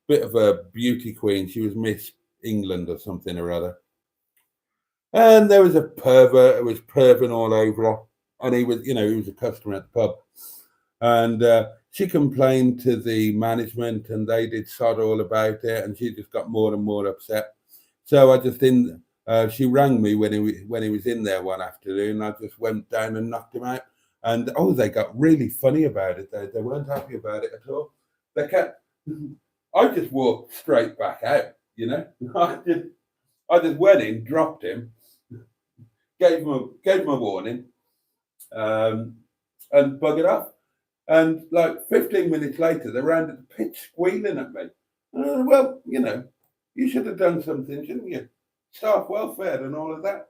S1: bit of a beauty queen. She was Miss England or something or other. And there was a pervert who was perving all over her. And he was a customer at the pub. And she complained to the management and they did sod all about it. And she just got more and more upset. So I just she rang me when he was in there one afternoon. I just went down and knocked him out. And they got really funny about it. They weren't happy about it at all. I just walked straight back out, I just went in, dropped him, gave him a warning, and buggered off. And like 15 minutes later, they ran to the pitch squealing at me. Well, you should have done something, shouldn't you? Staff welfare and all of that.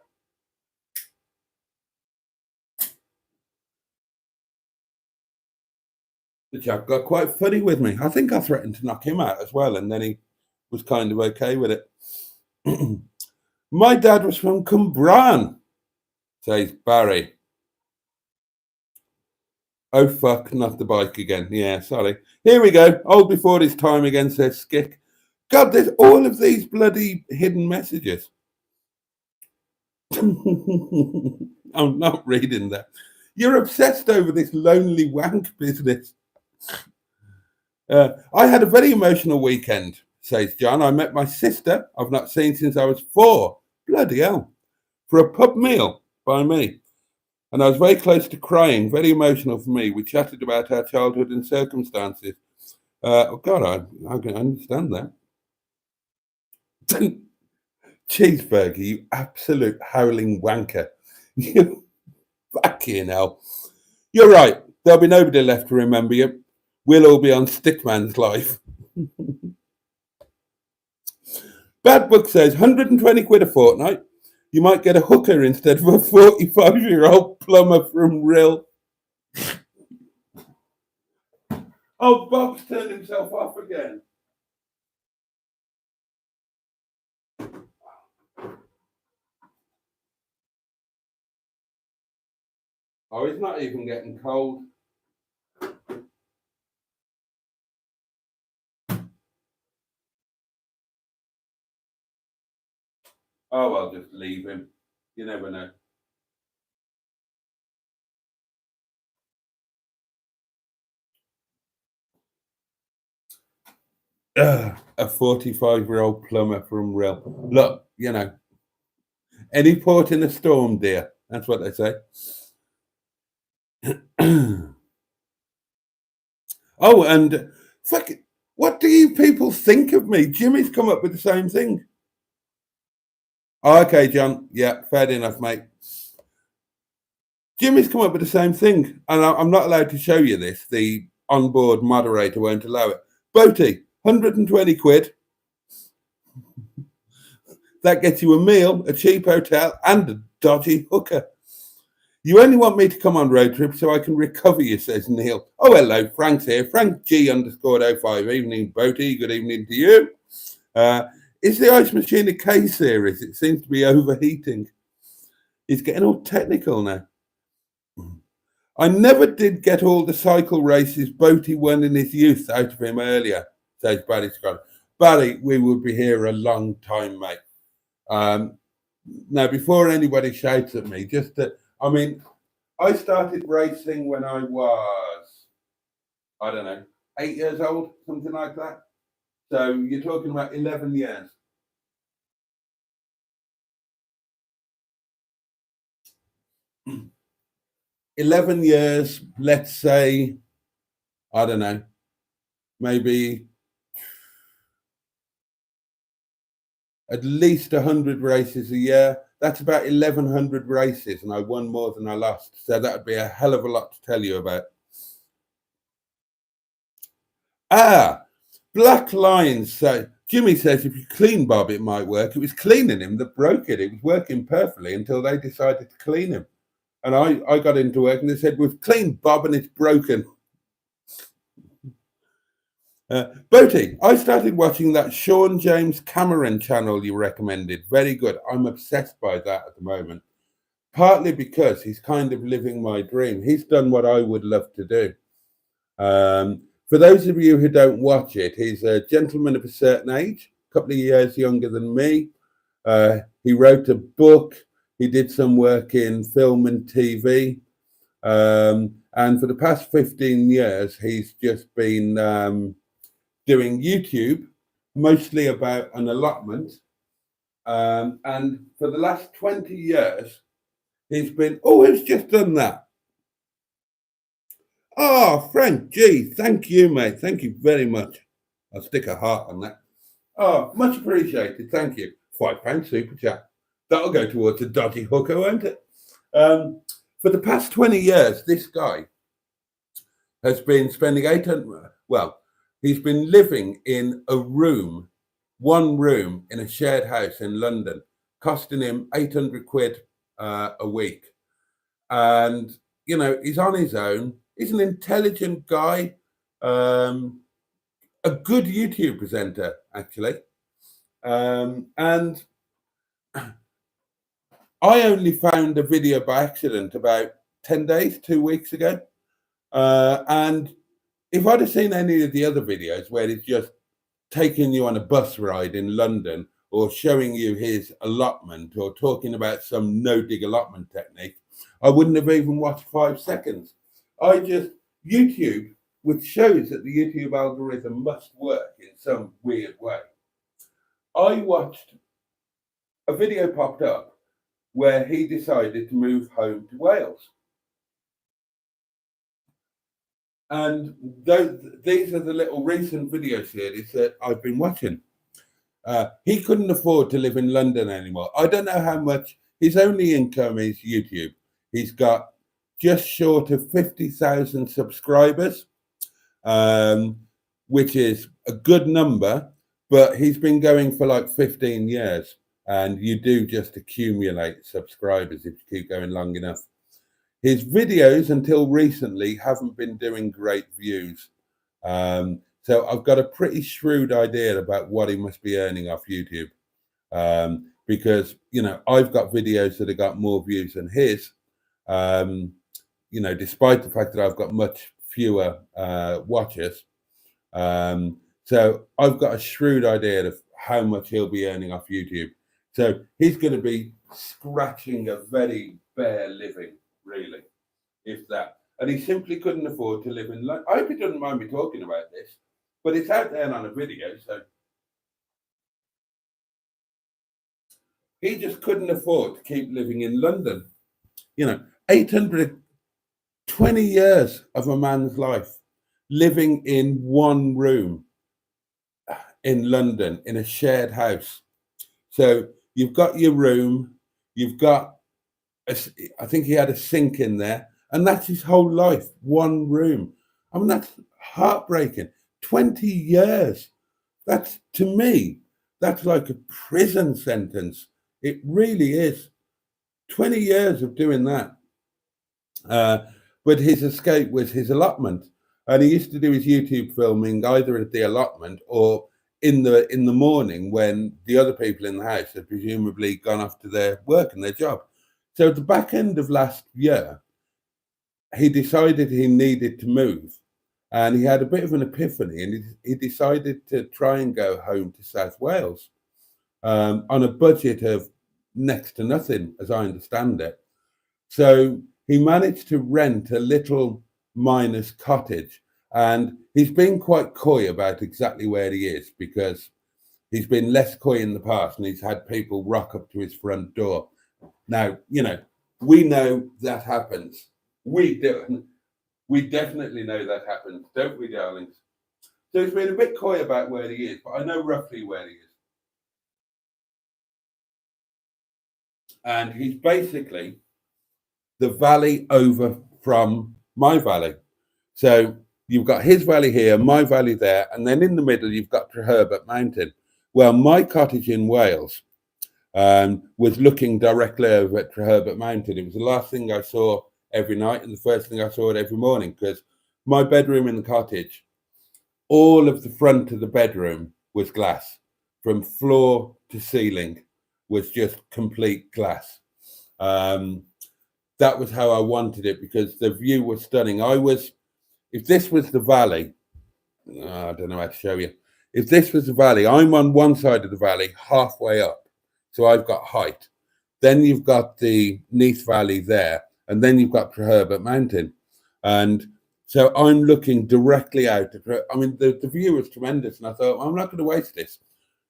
S1: The chap got quite funny with me. I think I threatened to knock him out as well, and then he was kind of okay with it. My dad was from Cumbraen, says Barry. Oh, fuck, not the bike again. Yeah, sorry. Here we go. Old before his time again, says Skick. God, there's all of these bloody hidden messages. I'm not reading that. You're obsessed over this lonely wank business. I had a very emotional weekend, says John. I met my sister, I've not seen since I was 4. Bloody hell. For a pub meal by me. And I was very close to crying, very emotional for me. We chatted about our childhood and circumstances. God, I can understand that. Cheeseburger, you absolute howling wanker. You fucking hell. You're right. There'll be nobody left to remember you. We'll all be on Stickman's life. Bad Book says 120 quid a fortnight. You might get a hooker instead of a 45-year-old plumber from Rill. Oh, Bob's turned himself off again. Oh, it's not even getting cold. Oh, I'll just leave him. You never know. A 45-year-old plumber from Rill. Look, any port in a storm, dear. That's what they say. Oh, and fuck it. What do you people think of me? Jimmy's come up with the same thing. Oh, okay, John. Yeah, fair enough, mate. Jimmy's come up with the same thing, and I'm not allowed to show you this. The onboard moderator won't allow it. Boaty, 120 quid. That gets you a meal, a cheap hotel, and a dodgy hooker. You only want me to come on road trip so I can recover you, says Neil. Oh, hello, Frank's here. Frank G_05. Evening, Boaty. Good evening to you. Is the ice machine a K series? It seems to be overheating. He's getting all technical now. I never did get all the cycle races Boaty won in his youth out of him earlier, says Barry Scott. Barry, we would be here a long time, mate. Now, before anybody shouts at me, just that, I mean, I started racing when I was, I don't know, 8 years old, something like that. So you're talking about 11 years. Let's say, I don't know, maybe at least 100 races a year. That's about 1,100 races, and I won more than I lost. So that would be a hell of a lot to tell you about. Black Lions. So Jimmy says if you clean Bob, it might work. It was cleaning him that broke it. It was working perfectly until they decided to clean him. And I got into work and they said, we've cleaned Bob and it's broken. Boaty, I started watching that Sean James Cameron channel you recommended. Very good. I'm obsessed by that at the moment. Partly because he's kind of living my dream. He's done what I would love to do. For those of you who don't watch it, he's a gentleman of a certain age, a couple of years younger than me. He wrote a book. He did some work in film and TV. And for the past 15 years, he's just been doing YouTube, mostly about an allotment. And for the last 20 years, he's been, who's just done that? Oh, Frank G, thank you, mate. Thank you very much. I'll stick a heart on that. Oh, much appreciated. Thank you. £5 super chat. That'll go towards a dodgy hooker, won't it? For the past 20 years, this guy has been spending he's been living in one room in a shared house in London, costing him 800 quid a week. And, you know, he's on his own. He's an intelligent guy, a good YouTube presenter, actually. And I only found a video by accident about 10 days, 2 weeks ago. And if I'd have seen any of the other videos where he's just taking you on a bus ride in London or showing you his allotment or talking about some no-dig allotment technique, I wouldn't have even watched 5 seconds. YouTube, which shows that the YouTube algorithm must work in some weird way. I watched a video popped up where he decided to move home to Wales. And these are the little recent video series that I've been watching. He couldn't afford to live in London anymore. I don't know how much. His only income is YouTube. He's got just short of 50,000 subscribers, which is a good number, but he's been going for like 15 years. And you do just accumulate subscribers if you keep going long enough. His videos, until recently, haven't been doing great views. So I've got a pretty shrewd idea about what he must be earning off YouTube. Because, you know, I've got videos that have got more views than his, you know, despite the fact that I've got much fewer watchers. So I've got a shrewd idea of how much he'll be earning off YouTube. So he's going to be scratching a very bare living, really, if that. And he simply couldn't afford to live in London. I hope he doesn't mind me talking about this, but it's out there on a video, so he just couldn't afford to keep living in London. You know, 820 years of a man's life living in one room in London in a shared house. So you've got your room, you've got, I think he had a sink in there, and that's his whole life, one room. I mean, that's heartbreaking. 20 years. That's, to me, that's like a prison sentence. It really is. 20 years of doing that. But his escape was his allotment. And he used to do his YouTube filming either at the allotment or in the morning when the other people in the house had presumably gone off to their work and their job. So at the back end of last year, he decided he needed to move. And he had a bit of an epiphany, and he decided to try and go home to South Wales on a budget of next to nothing, as I understand it. So he managed to rent a little miner's cottage, and he's been quite coy about exactly where he is, because he's been less coy in the past, and he's had people rock up to his front door. Now, we know that happens. We do. We definitely know that happens, don't we, darlings? So he's been a bit coy about where he is, but I know roughly where he is. And he's basically the valley over from my valley. So you've got his valley here, my valley there, and then in the middle you've got Treherbert Mountain. Well, my cottage in Wales was looking directly over at Treherbert Mountain. It was the last thing I saw every night and the first thing I saw it every morning, because my bedroom in the cottage, all of the front of the bedroom was glass. From floor to ceiling was just complete glass. That was how I wanted it, because the view was stunning. If this was the valley, I don't know how to show you. If this was the valley, I'm on one side of the valley, halfway up. So I've got height. Then you've got the Neath Valley there, and then you've got Treherbert Mountain. And so I'm looking directly out. I mean, the view was tremendous, and I thought, well, I'm not going to waste this.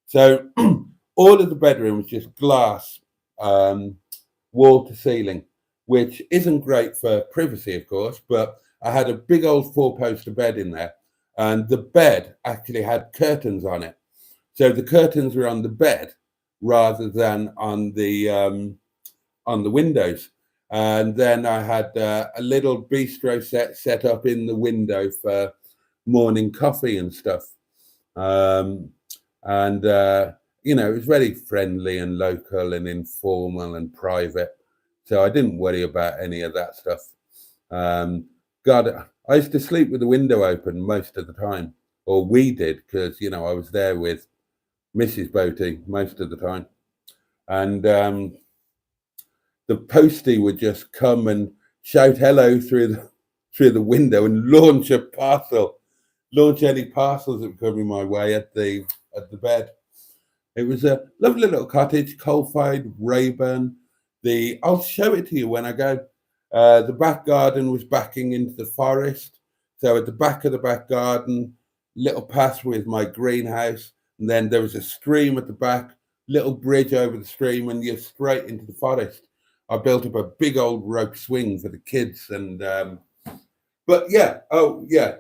S1: So all of the bedroom was just glass, wall to ceiling, which isn't great for privacy, of course, but I had a big old 4-poster bed in there, and the bed actually had curtains on it. So the curtains were on the bed rather than on the windows. And then I had a little bistro set up in the window for morning coffee and stuff. It was very friendly and local and informal and private. So I didn't worry about any of that stuff. I used to sleep with the window open most of the time, or we did, because, I was there with Mrs. Boaty most of the time. And the postie would just come and shout hello through the window and launch any parcels that were coming my way at the bed. It was a lovely little cottage, coal-fired, Rayburn. I'll show it to you when I go. The back garden was backing into the forest. So at the back of the back garden, little path with my greenhouse, and then there was a stream at the back, little bridge over the stream, and you're straight into the forest. I built up a big old rope swing for the kids, and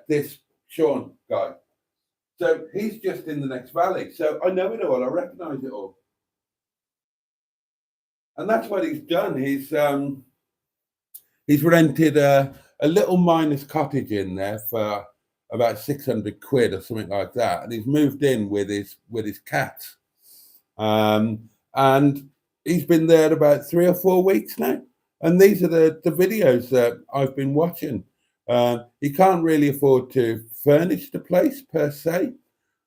S1: this Sean guy. So he's just in the next valley. So I know it all. I recognise it all, and that's what he's done. He's rented a little miner's cottage in there for about 600 quid or something like that, and he's moved in with his cats, and he's been there about 3 or 4 weeks now, and these are the videos that I've been watching. He can't really afford to furnish the place per se,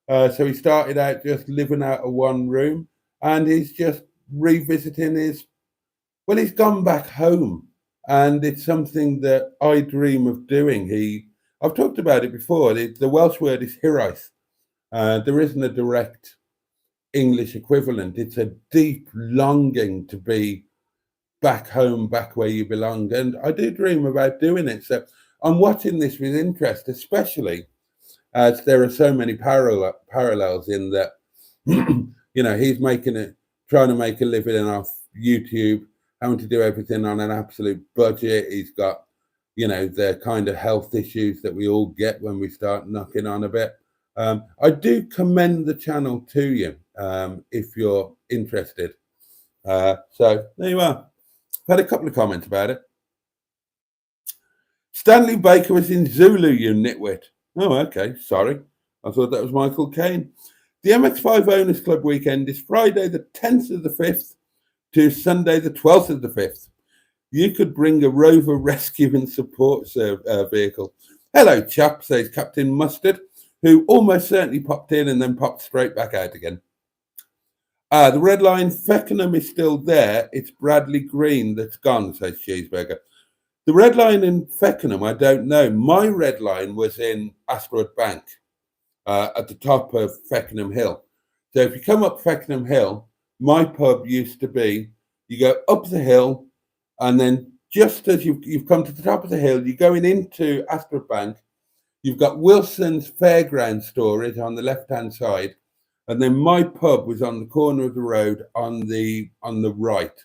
S1: so he started out just living out of one room, and he's just revisiting he's gone back home, and it's something that I dream of doing. I've talked about it before. The Welsh word is hiraeth. There isn't a direct English equivalent. It's a deep longing to be back home, back where you belong. And I do dream about doing it. So I'm watching this with interest, especially as there are so many parallels in that, he's trying to make a living off YouTube, having to do everything on an absolute budget. He's got, the kind of health issues that we all get when we start knocking on a bit. I do commend the channel to you if you're interested. So there you are. I've had a couple of comments about it. Stanley Baker was in Zulu, you nitwit. Oh, okay. Sorry. I thought that was Michael Caine. The MX5 Owners Club weekend is Friday the 10th of the 5th to Sunday the 12th of the 5th. You could bring a Rover rescue and support vehicle. Hello, chap, says Captain Mustard, who almost certainly popped in and then popped straight back out again. The red line, Feckenham is still there. It's Bradley Green that's gone, says Cheeseburger. The red line in Feckenham, I don't know. My red line was in Asteroid Bank at the top of Feckenham Hill. So if you come up Feckenham Hill, my pub used to be, you go up the hill, and then just as you've come to the top of the hill, you're going into Asteroid Bank, you've got Wilson's Fairground Storage on the left-hand side, and then my pub was on the corner of the road on the right.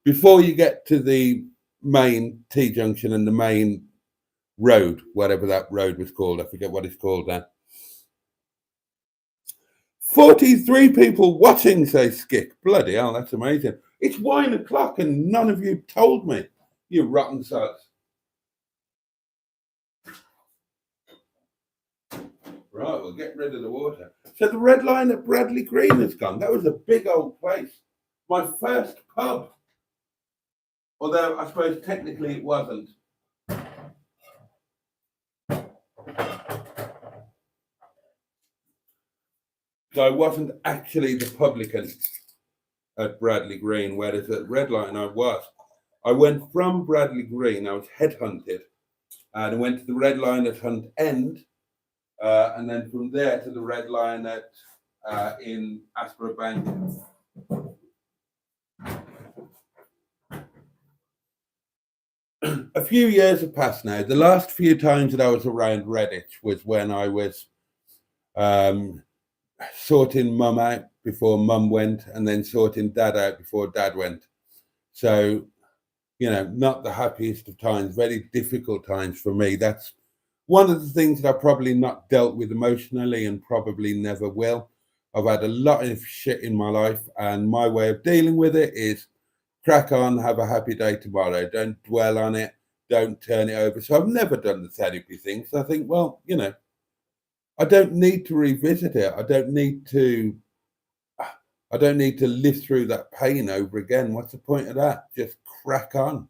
S1: Before you get to the main T-junction and the main road, whatever that road was called, I forget what it's called now. 43 people watching, says Skip. Bloody hell, that's amazing. It's 1 o'clock and none of you told me, you rotten sods. Right, we'll get rid of the water. So the red line at Bradley Green has gone. That was a big old place. My first pub. Although I suppose technically it wasn't. So I wasn't actually the publican at Bradley Green, whereas at Red Line I was. I went from Bradley Green, I was headhunted, and I went to the Red Line at Hunt End, and then from there to the Red Line at in Aspera Bank. A few years have passed now. The last few times that I was around Redditch was when I was sorting mum out before mum went, and then sorting dad out before dad went. So, you know, not the happiest of times, very difficult times for me. That's one of the things that I've probably not dealt with emotionally and probably never will. I've had a lot of shit in my life, and my way of dealing with it is crack on, have a happy day tomorrow. Don't dwell on it. Don't turn it over. So I've never done the therapy thing. So I think, well, you know, I don't need to revisit it. I don't need to live through that pain over again. What's the point of that? Just crack on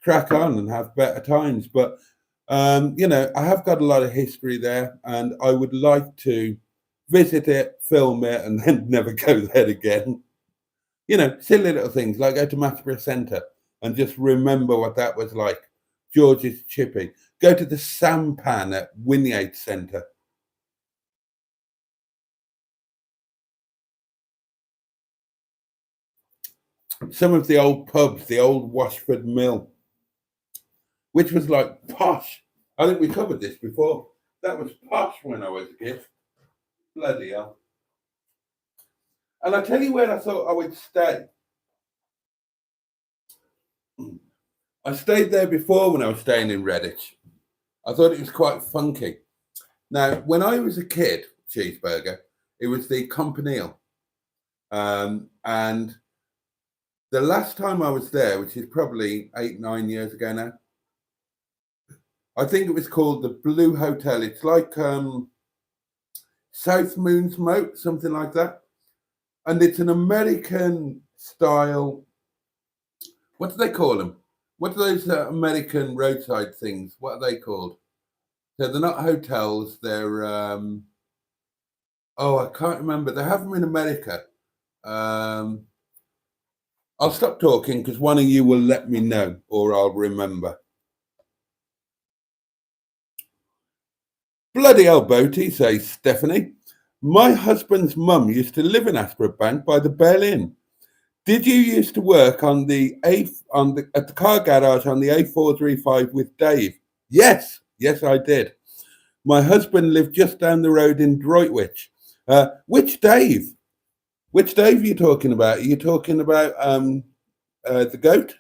S1: and have better times. But, you know, I have got a lot of history there, and I would like to visit it, film it, and then never go there again. You know, silly little things like go to Matsborough Centre and just remember what that was like. George's Chippy. Go to the sampan at Wynyard Centre. Some of the old pubs, the old Washford Mill, which was like posh. I think we covered this before. That was posh when I was a kid. Bloody hell. And I tell you where I thought I would stay. I stayed there before when I was staying in Redditch. I thought it was quite funky. Now, when I was a kid, Cheeseburger, it was the Campanile. And the last time I was there, which is probably 8-9 years ago now, I think it was called the Blue Hotel. It's like South Moon's Moat, something like that. And it's an American style, what do they call them? What are those American roadside things? What are they called? So they're not hotels, they're, oh, I can't remember. They have them in America. I'll stop talking because one of you will let me know or I'll remember. Bloody hell, Boaty, says Stephanie. My husband's mum used to live in Aspera Bank by the Bell Inn. Did you used to work on at the car garage on the A435 with Dave? Yes, I did. My husband lived just down the road in Droitwich. Which Dave? Which Dave are you talking about? Are you talking about the goat?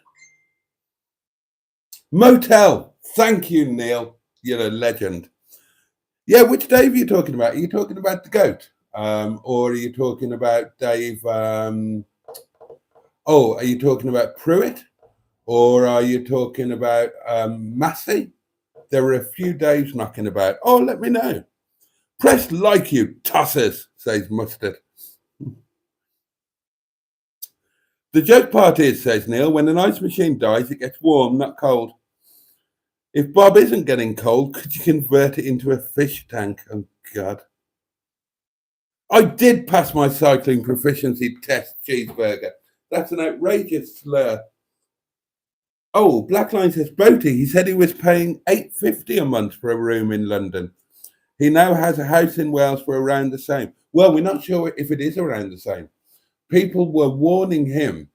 S1: Motel. Thank you, Neil. You're a legend. Yeah, which Dave are you talking about? Are you talking about the goat? Or are you talking about Dave? Are you talking about Pruitt? Or are you talking about Massey? There were a few Daves knocking about. Oh, let me know. Press like, you tossers, says Mustard. The joke part is, says Neil, when an ice machine dies, it gets warm, not cold. If Bob isn't getting cold, could you convert it into a fish tank? Oh, God. I did pass my cycling proficiency test, Cheeseburger. That's an outrageous slur. Oh, Blackline says, Boaty, he said he was paying $8.50 a month for a room in London. He now has a house in Wales for around the same. Well, we're not sure if it is around the same. People were warning him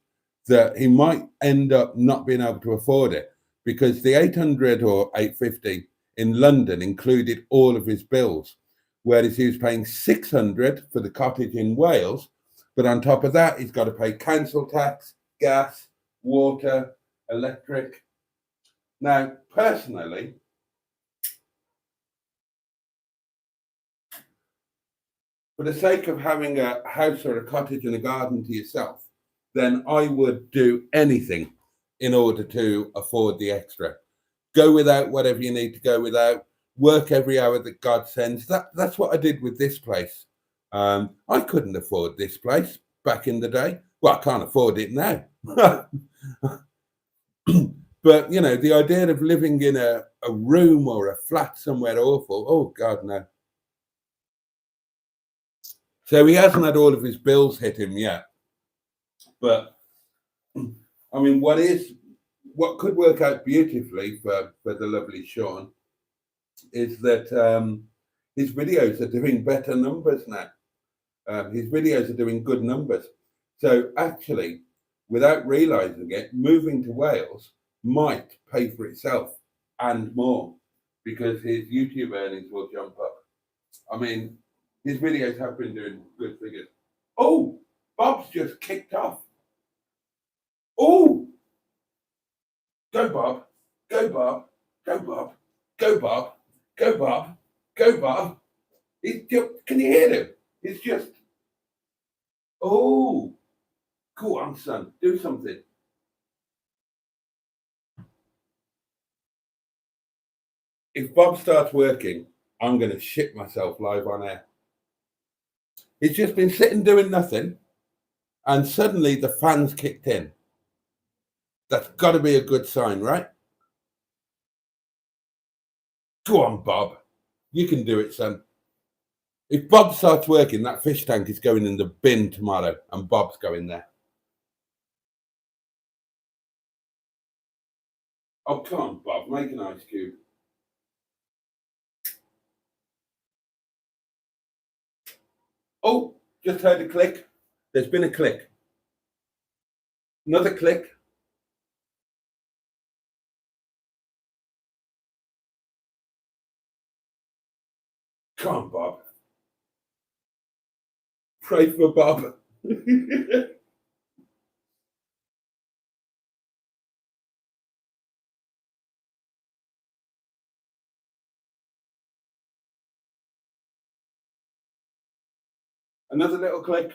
S1: that he might end up not being able to afford it because the 800 or 850 in London included all of his bills, whereas he was paying 600 for the cottage in Wales. But on top of that, he's got to pay council tax, gas, water, electric. Now, personally, for the sake of having a house or a cottage and a garden to yourself, then I would do anything in order to afford the extra. Go without whatever you need to go without. Work every hour that God sends. That's what I did with this place. I couldn't afford this place back in the day. Well, I can't afford it now. But, you know, the idea of living in a room or a flat somewhere awful, oh, God, no. So he hasn't had all of his bills hit him yet. But, I mean, what could work out beautifully for the lovely Sean is that his videos are doing better numbers now. His videos are doing good numbers. So actually, without realizing it, moving to Wales might pay for itself and more because his YouTube earnings will jump up. I mean, his videos have been doing good figures. Oh, Bob's just kicked off. Oh, go Bob, go Bob, go Bob, go Bob, go Bob, go Bob. Can you hear him? It's just, oh, go on, son, do something. If Bob starts working, I'm going to shit myself live on air. He's just been sitting doing nothing, and suddenly the fans kicked in. That's got to be a good sign, right? Go on, Bob. You can do it, son. If Bob starts working, that fish tank is going in the bin tomorrow, and Bob's going there. Oh, come on, Bob. Make an ice cube. Oh, just heard a click. There's been a click. Another click. Come on, Bob. Pray for Bob. Another little click.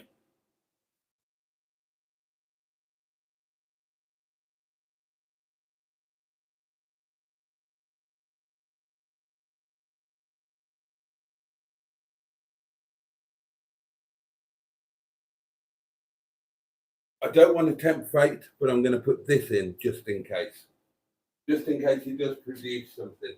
S1: I don't want to tempt fate, but I'm going to put this in just in case. Just in case he does produce something.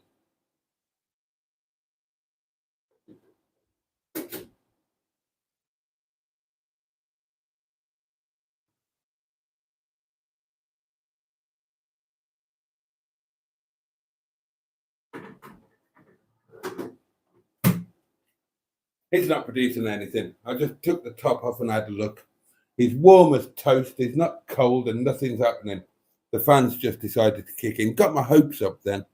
S1: He's not producing anything. I just took the top off and had a look. He's warm as toast. He's not cold and nothing's happening. The fans just decided to kick in. Got my hopes up then.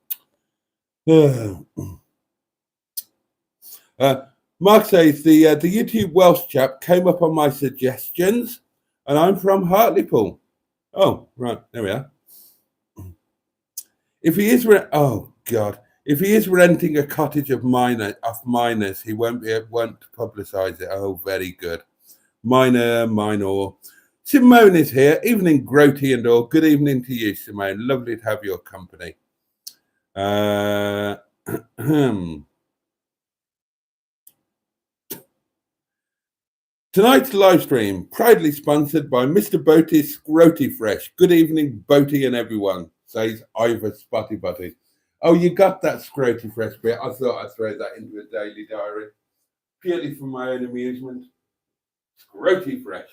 S1: Mark says the YouTube Welsh chap came up on my suggestions, and I'm from Hartlepool. Oh, right, there we are. If he is, oh God, if he is renting a cottage of minors, he won't publicise it. Oh, very good. Minor. Simone is here. Evening, Groty and all. Good evening to you, Simone. Lovely to have your company. Tonight's live stream, proudly sponsored by Mr. Boaty's Scroty Fresh. Good evening, Boaty and everyone, says Ivor Spotty Butty. Oh, you got that Scroty Fresh bit. I thought I'd throw that into a daily diary, purely for my own amusement. Scroty Fresh.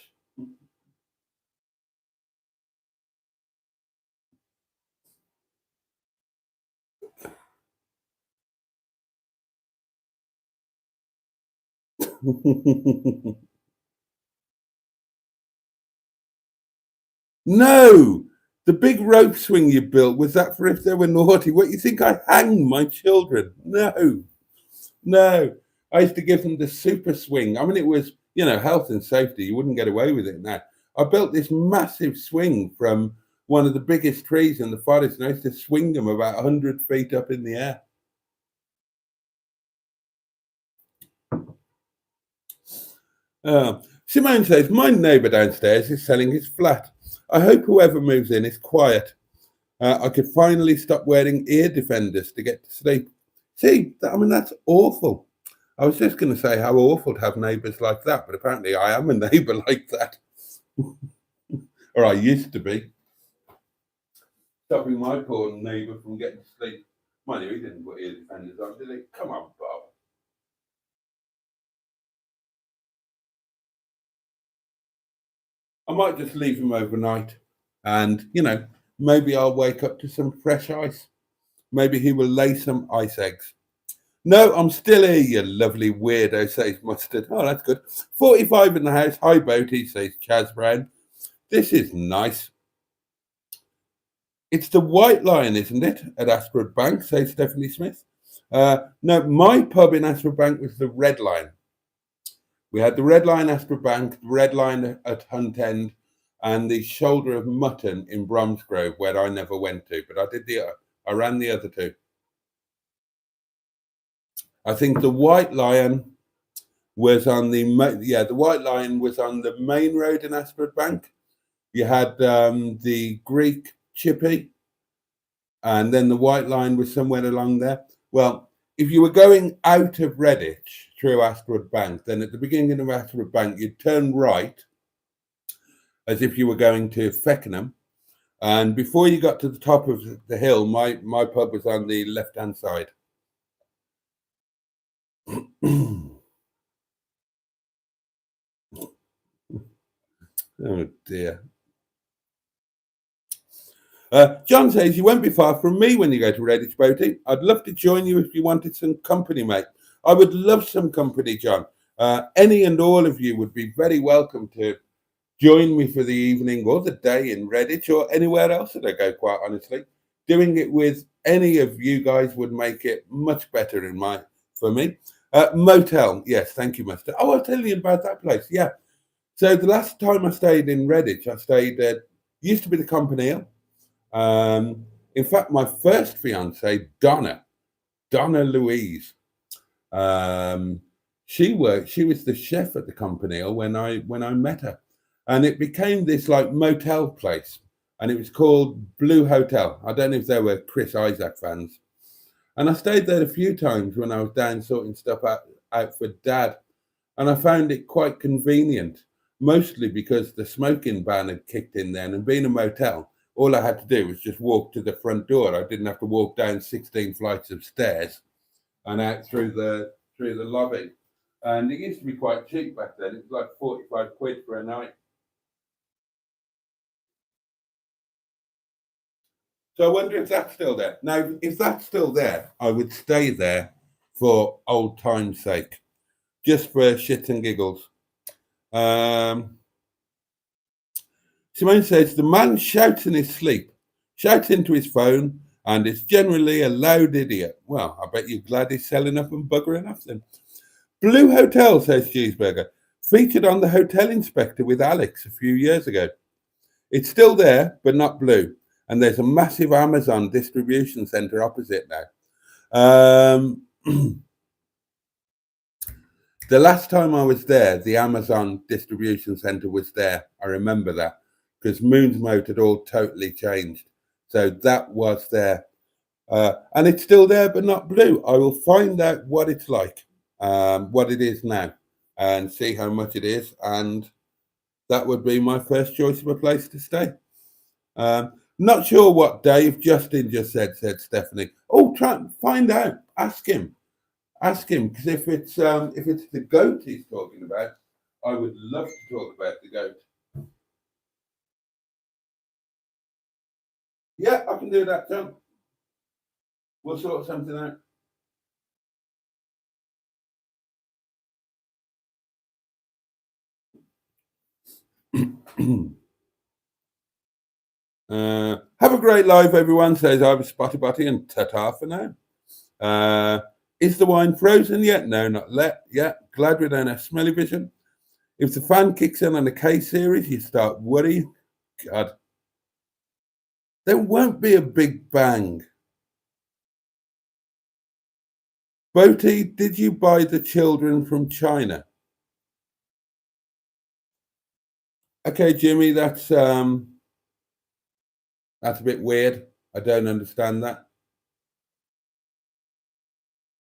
S1: No, the big rope swing you built, was that for if they were naughty? What, you think I hang my children? No. I used to give them the super swing. I mean, it was, health and safety. You wouldn't get away with it now. I built this massive swing from one of the biggest trees in the forest, and I used to swing them about 100 feet up in the air. Simone says, my neighbour downstairs is selling his flat. I hope whoever moves in is quiet. I could finally stop wearing ear defenders to get to sleep. See, that's awful. I was just going to say how awful to have neighbours like that, but apparently I am a neighbour like that. Or I used to be. Stopping my poor neighbour from getting to sleep. Mind you, he didn't put ear defenders on, did he? Come on, Bob. I might just leave him overnight and, maybe I'll wake up to some fresh ice. Maybe he will lay some ice eggs. No, I'm still here, you lovely weirdo, says Mustard. Oh, that's good. 45 in the house. Hi, Boaty, says Chaz Brown. This is nice. It's the White Lion, isn't it, at Ashford Bank, says Stephanie Smith. No, my pub in Ashford Bank was the Red Lion. We had the Red Lion Ashford Bank, the Red Lion at Hunt End, and the Shoulder of Mutton in Bromsgrove, where I never went to, but I ran the other two. I think the White Lion was on the White Lion was on the main road in Ashford Bank. You had the Greek Chippy, and then the White Lion was somewhere along there. Well, if you were going out of Redditch through Ashford Bank, then at the beginning of Ashford Bank, you'd turn right as if you were going to Feckenham. And before you got to the top of the hill, my pub was on the left-hand side. Oh, dear. John says, you won't be far from me when you go to Redditch, Boaty. I'd love to join you if you wanted some company, mate. I would love some company, John. Any and all of you would be very welcome to join me for the evening or the day in Redditch or anywhere else that I go, quite honestly. Doing it with any of you guys would make it much better for me. Motel, yes, thank you, Master. Oh, I'll tell you about that place, yeah. So the last time I stayed in Redditch, I stayed at, used to be the Campanile. In fact, my first fiance, Donna Louise, she was the chef at the Campanile when I met her, and it became this like motel place, and it was called Blue Hotel. I don't know if they were Chris Isaac fans, and I stayed there a few times when I was down sorting stuff out for Dad, and I found it quite convenient, mostly because the smoking ban had kicked in then, and being a motel, all I had to do was just walk to the front door. I didn't have to walk down 16 flights of stairs and out through the lobby. And it used to be quite cheap back then. It was like 45 quid for a night. So I wonder if that's still there. Now, if that's still there, I would stay there for old time's sake, just for shit and giggles. Simone says, the man shouts in his sleep, shouts into his phone, and is generally a loud idiot. Well, I bet you're glad he's selling up and buggering off then. Blue Hotel, says Cheeseburger, featured on the Hotel Inspector with Alex a few years ago. It's still there, but not blue. And there's a massive Amazon distribution center opposite now. The last time I was there, the Amazon distribution center was there. I remember that because Moon's Moat had all totally changed. So that was there. And it's still there, but not blue. I will find out what it's like, what it is now. and see how much it is, and that would be my first choice of a place to stay. Not sure what Dave Justin just said Stephanie. Oh, try and find out. Ask him, because if it's the goat he's talking about, I would love to talk about the goat. Yeah, I can do that, John. We'll sort something out. Have a great life, everyone, says I was Spotty Botty, and ta-ta for now. Is the wine frozen yet? No, not yet. Glad we don't have smelly vision. If the fan kicks in on the K series, you start worrying. God. There won't be a big bang. Boaty, did you buy the children from China? Okay, Jimmy, that's a bit weird. I don't understand that.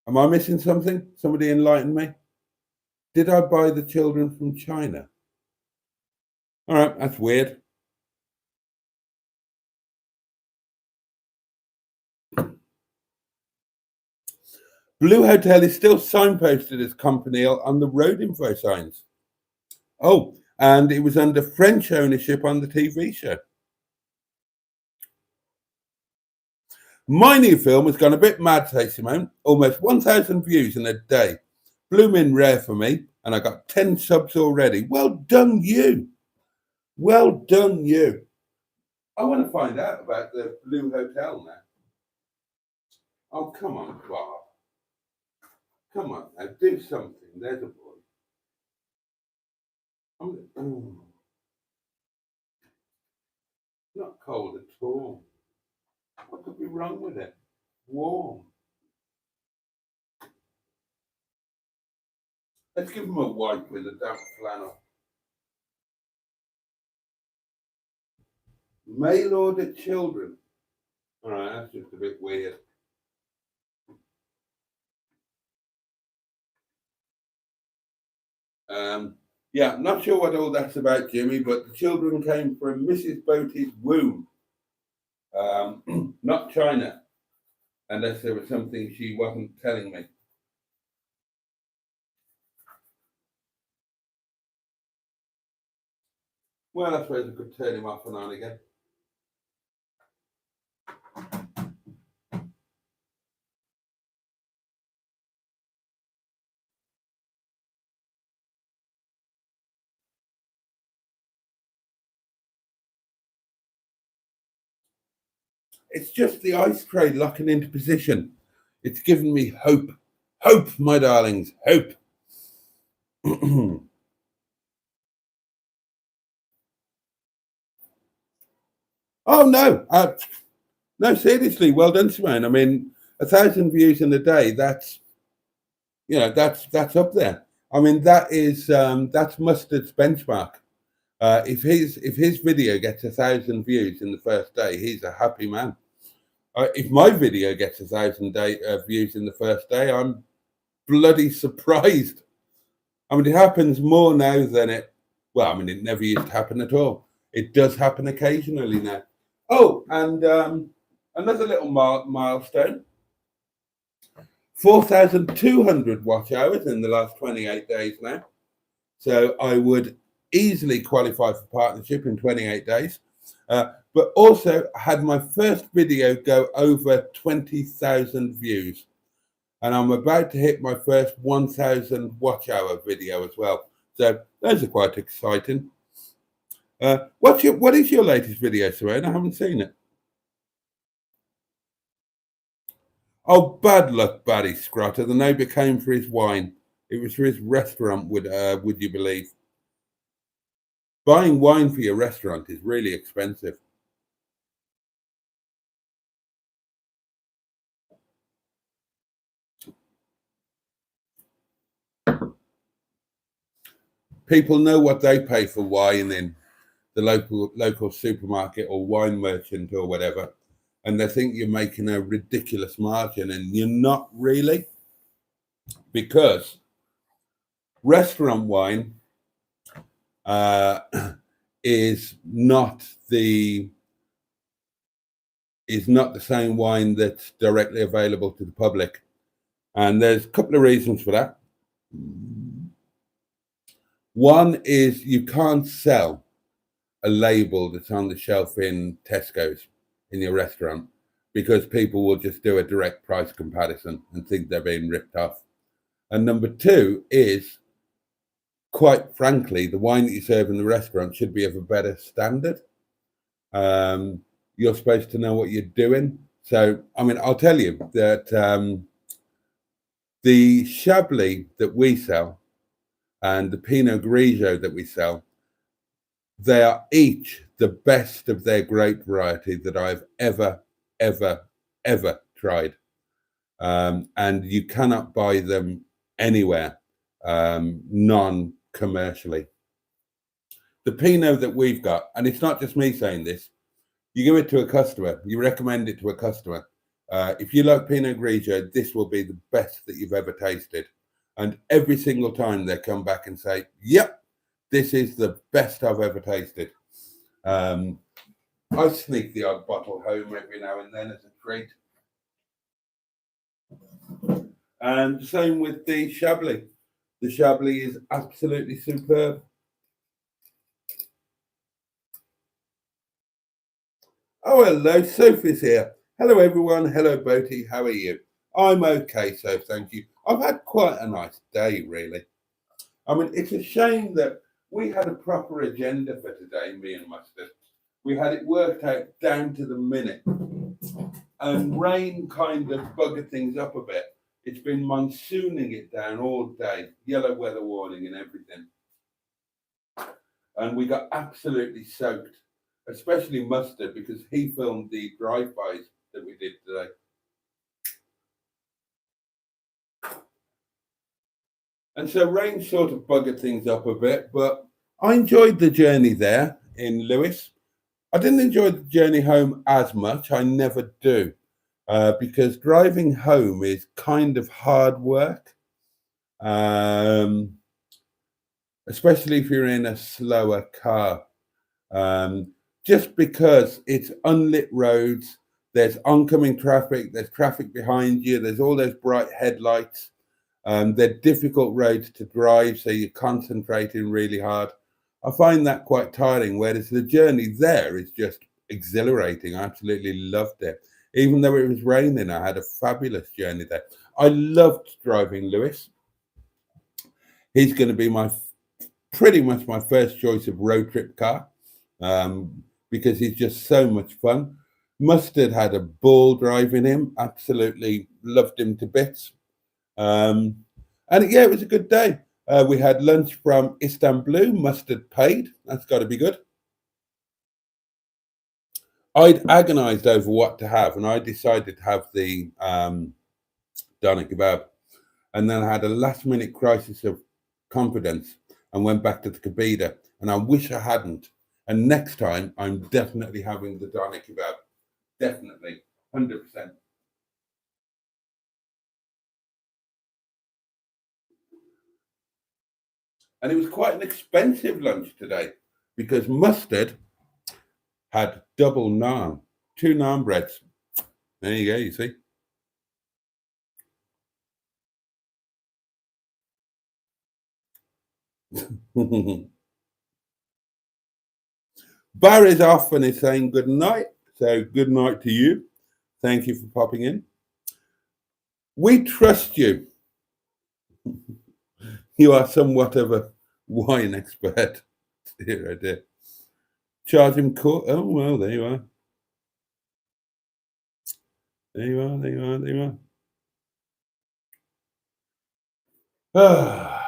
S1: Am I missing something? Somebody enlighten me. Did I buy the children from China? All right, that's weird. Blue Hotel is still signposted as Campanile on the road info signs. Oh, and it was under French ownership on the TV show. My new film has gone a bit mad, says Simone. Almost 1,000 views in a day. Blooming rare for me, and I got 10 subs already. Well done, you. Well done, you. I want to find out about the Blue Hotel now. Oh, come on, Bob. Come on, now do something. There's a boy. Not cold at all. What could be wrong with it? Warm. Let's give him a wipe with a damp flannel. Mail order children. All right, that's just a bit weird. Yeah, not sure what all that's about, Jimmy, but the children came from Mrs. Boaty's womb, not China, unless there was something she wasn't telling me. Well, I suppose I could turn him off and on again. It's just the ice tray locking into position. It's given me hope. Hope, my darlings, hope. Oh, no. No, seriously, well done, Simone. I mean, 1,000 views in a day, that's up there. I mean, that's Mustard's benchmark. If his video gets 1,000 views in the first day, he's a happy man. If my video gets 1,000 views in the first day, I'm bloody surprised. I mean, it happens more now than it never used to happen at all. It does happen occasionally now. Oh, and another little milestone. 4,200 watch hours in the last 28 days now. So I would easily qualify for partnership in 28 days. But also had my first video go over 20,000 views. And I'm about to hit my first 1,000 watch hour video as well. So those are quite exciting. What is your latest video, Serena? I haven't seen it. Oh, bad luck, Barry Scrotter. The neighbour came for his wine. It was for his restaurant, would you believe? Buying wine for your restaurant is really expensive. People know what they pay for wine in the local supermarket or wine merchant or whatever, and they think you're making a ridiculous margin, and you're not really, because Restaurant wine is not the same wine that's directly available to the public, and there's a couple of reasons for that. One is you can't sell a label that's on the shelf in Tesco's in your restaurant, because people will just do a direct price comparison and think they're being ripped off. And number two is, quite frankly, the wine that you serve in the restaurant should be of a better standard. You're supposed to know what you're doing. So, I mean, I'll tell you that the Chablis that we sell and the Pinot Grigio that we sell, they are each the best of their grape variety that I've ever tried. And you cannot buy them anywhere, non-commercially. The Pinot that we've got, and it's not just me saying this, you give it to a customer, you recommend it to a customer. If you like Pinot Grigio, this will be the best that you've ever tasted. And every single time they come back and say, yep, this is the best I've ever tasted. I sneak the odd bottle home every now and then as a treat. And the same with the Chablis. The Chablis is absolutely superb. Oh, hello, Sophie's here. Hello, everyone. Hello, Boaty. How are you? I'm okay, so thank you. I've had quite a nice day, really. I mean, it's a shame that we had a proper agenda for today, me and Mustard. We had it worked out down to the minute. And rain kind of buggered things up a bit. It's been monsooning it down all day, yellow weather warning and everything. And we got absolutely soaked, especially Mustard, because he filmed the drive-bys that we did today. And so rain sort of buggered things up a bit, but I enjoyed the journey there in Lewis. I didn't enjoy the journey home as much. I never do, because driving home is kind of hard work, especially if you're in a slower car. Just because it's unlit roads, there's oncoming traffic, there's traffic behind you, there's all those bright headlights. They're difficult roads to drive, so you're concentrating really hard. I find that quite tiring, whereas the journey there is just exhilarating. I absolutely loved it. Even though it was raining, I had a fabulous journey there. I loved driving Lewis. He's going to be pretty much my first choice of road trip car, because he's just so much fun. Mustard had a ball driving him. Absolutely loved him to bits. And yeah, it was a good day. We had lunch from Istanbul. Mustard paid. That's got to be good. I'd agonized over what to have, and I decided to have the doner kebab. And then I had a last minute crisis of confidence and went back to the kebab. And I wish I hadn't. And next time, I'm definitely having the doner kebab. Definitely. 100%. And it was quite an expensive lunch today, because Mustard had double naan, 2 naan breads. There you go, you see. Barry's off and is saying good night. So good night to you. Thank you for popping in. We trust you. You are somewhat of a wine expert. Dear, oh dear. Charge him court. Oh, well, there you are. There you are, there you are, there you are.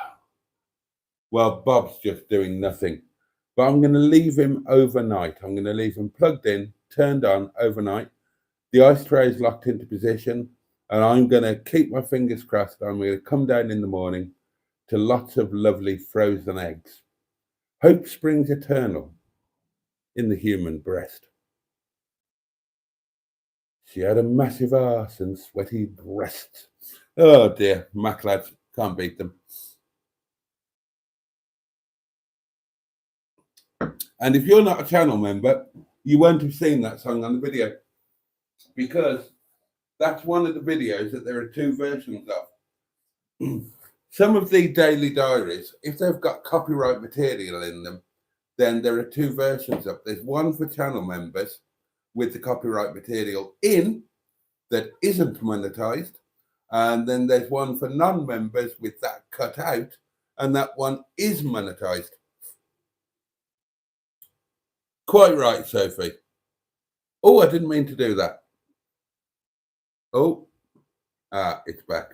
S1: Well, Bob's just doing nothing. But I'm going to leave him overnight. I'm going to leave him plugged in, turned on overnight. The ice tray is locked into position. And I'm going to keep my fingers crossed. I'm going to come down in the morning to lots of lovely frozen eggs. Hope springs eternal in the human breast. She had a massive arse and sweaty breasts. Oh dear, Mac lads, can't beat them. And if you're not a channel member, you won't have seen that song on the video, because that's one of the videos that there are two versions of. Some of the daily diaries, if they've got copyright material in them, then there are two versions of. There's one for channel members with the copyright material in that isn't monetized, and then there's one for non-members with that cut out, and that one is monetized. Quite right, Sophie. Oh, I didn't mean to do that. Oh, it's back.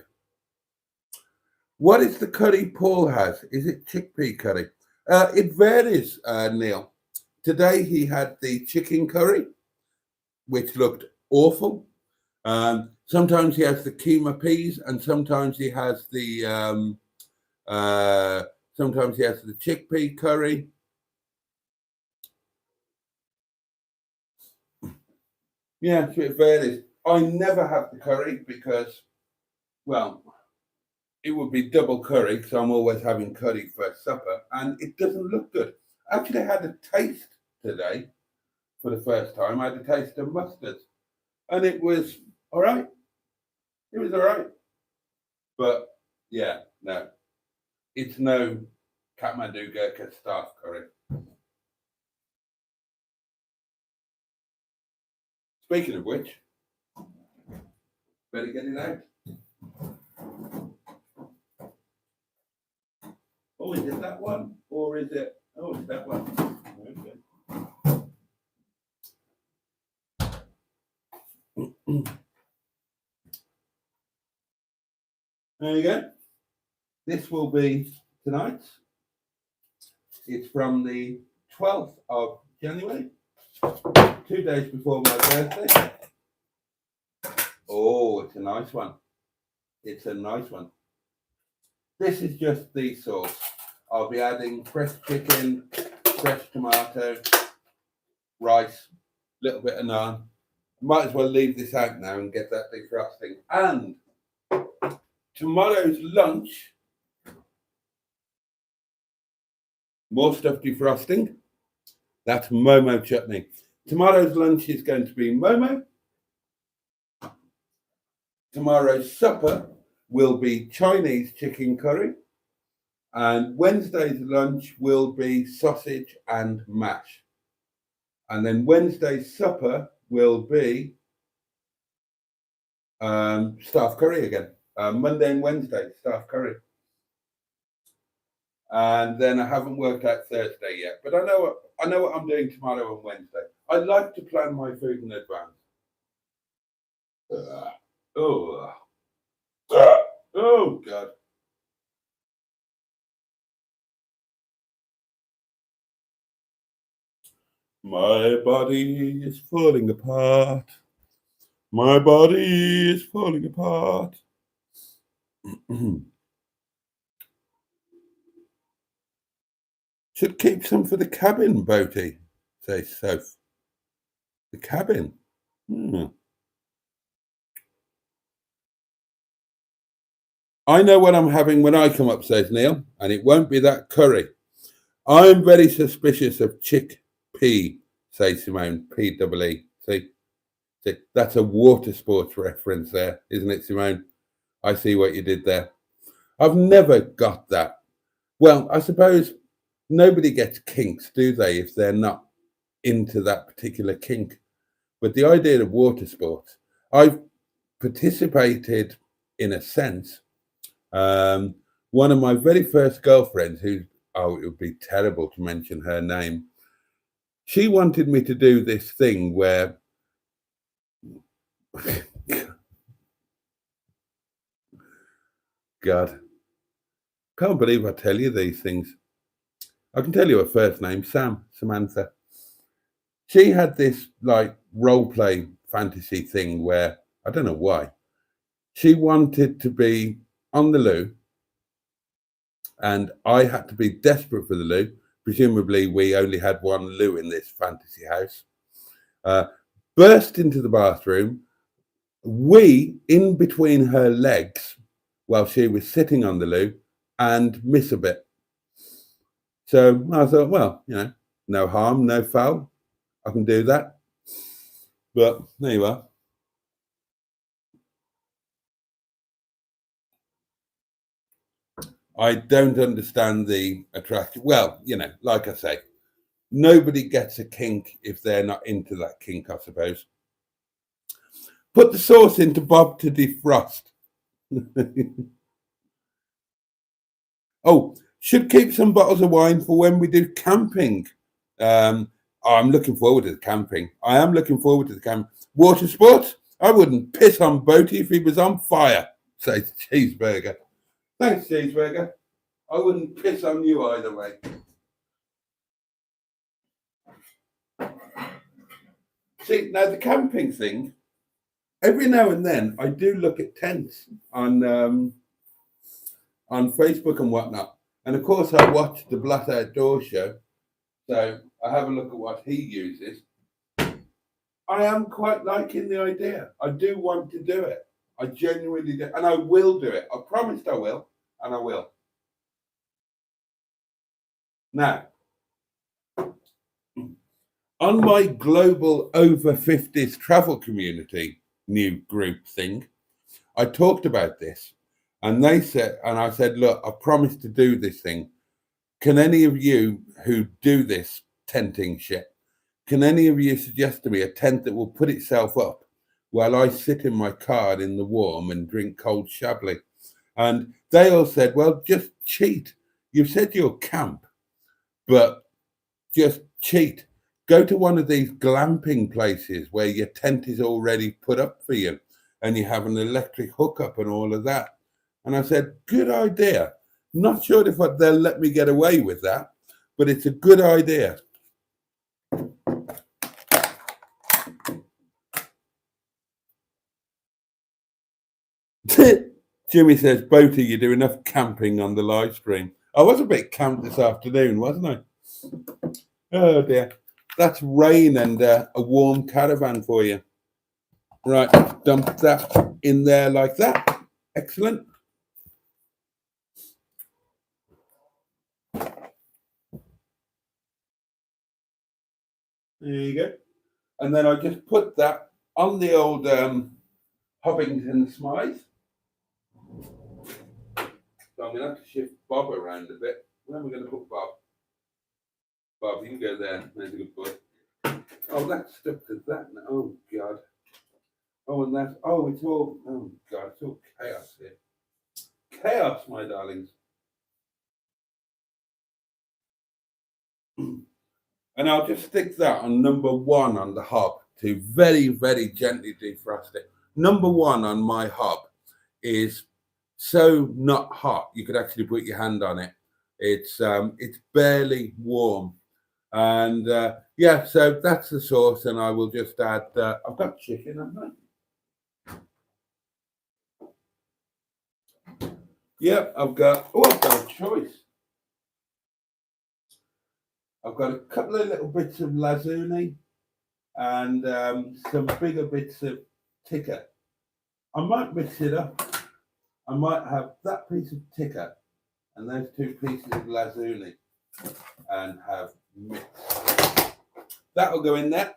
S1: What is the curry Paul has? Is it chickpea curry? It varies, Neil. Today he had the chicken curry, which looked awful. Sometimes he has the keema peas, and sometimes he has the chickpea curry. Yeah, so it varies. I never have the curry because, well, it would be double curry because I'm always having curry for supper, and it doesn't look good. Actually, I had a taste today for the first time. I had a taste of mustard, and it was all right. It was all right. But yeah, no, it's no Kathmandu Gurkha staff curry. Speaking of which, better get it out. Oh, is it that one? Or is it? Oh, it's that one. Okay. There you go. This will be tonight's. It's from the 12th of January, 2 days before my birthday. Oh, it's a nice one. It's a nice one. This is just the sauce. I'll be adding fresh chicken, fresh tomato, rice, a little bit of naan. Might as well leave this out now and get that defrosting. And tomorrow's lunch, more stuff defrosting. That's Momo chutney. Tomorrow's lunch is going to be Momo. Tomorrow's supper will be Chinese chicken curry. And Wednesday's lunch will be sausage and mash. And then Wednesday's supper will be staff curry again. Monday and Wednesday, staff curry. And then I haven't worked out Thursday yet, but I know what I'm doing tomorrow and Wednesday. I like to plan my food in advance. Oh God. My body is falling apart. My body is falling apart. Should keep some for the cabin, Boaty, says Soph. The cabin. I know what I'm having when I come up, says Neil, and it won't be that curry. I'm very suspicious of chickpea, says Simone, P-E-E. See, that's a water sports reference there, isn't it, Simone? I see what you did there. I've never got that. Well, I suppose nobody gets kinks, do they, if they're not into that particular kink? But the idea of water sports, I've participated in a sense. One of my very first girlfriends, it would be terrible to mention her name. She wanted me to do this thing where God, can't believe I tell you these things. I can tell you her first name, Samantha. She had this like role play fantasy thing where, I don't know why, she wanted to be on the loo and I had to be desperate for the loo. Presumably we only had one loo in this fantasy house. Burst into the bathroom, wee in between her legs while she was sitting on the loo and miss a bit. So I thought, well, No harm, no foul. I can do that. But there you are. I don't understand the attraction. Well, you know, like I say, nobody gets a kink if they're not into that kink, I suppose. Put the sauce into Bob to defrost. Oh, should keep some bottles of wine for when we do camping. I'm looking forward to the camping. I am looking forward to the camp. Water sports? I wouldn't piss on Boaty if he was on fire, says Cheeseburger. Thanks, Cheeseburger. I wouldn't piss on you either way. See, now the camping thing, every now and then I do look at tents on Facebook and whatnot. And of course, I watch the Black Outdoor Show. So I have a look at what he uses. I am quite liking the idea. I do want to do it. I genuinely do. And I will do it. I promised I will. And I will. Now, on my global over 50s travel community new group thing, I talked about this. And they said, and I said, look, I promised to do this thing. Can any of you who do this tenting shit, can any of you suggest to me a tent that will put itself up while I sit in my car in the warm and drink cold Chablis? And they all said, well, just cheat. You've said you'll camp, but just cheat. Go to one of these glamping places where your tent is already put up for you and you have an electric hookup and all of that. And I said, good idea. Not sure if they'll let me get away with that, but it's a good idea. Jimmy says, Boaty, you do enough camping on the live stream. I was a bit camped this afternoon, wasn't I? Oh dear. That's rain and a warm caravan for you. Right, dump that in there like that. Excellent. There you go. And then I just put that on the old Hobbington Smythe. So I'm going to have to shift Bob around a bit. Where am I going to put Bob? Bob, you can go there. There's a good boy. Oh, that's stuck to that now. Oh, God. Oh, and that's, oh, it's all, oh, God, it's all chaos here. Chaos, my darlings. And I'll just stick that on number 1 on the hob to very, very gently defrost it. Number 1 on my hob is so not hot you could actually put your hand on it. It's barely warm. And yeah, so that's the sauce, and I will just add, I've got chicken, haven't I? Yep, I've got a choice. I've got a couple of little bits of lazuli and some bigger bits of tikka. I might mix it up. I might have that piece of tikka and those 2 pieces of lazuli and have mixed. That'll go in there.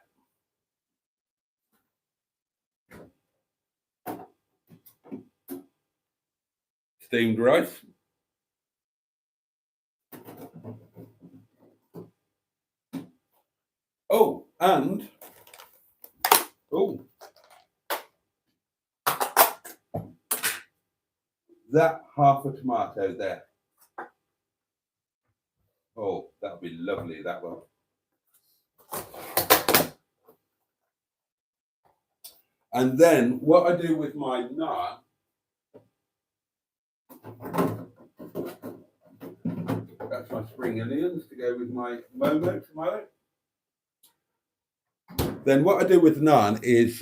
S1: Steamed rice. Oh, and that half a tomato there. Oh, that'll be lovely, that one. And then what I do with my naan, that's my spring onions to go with my Momo tomato. Then what I do with naan is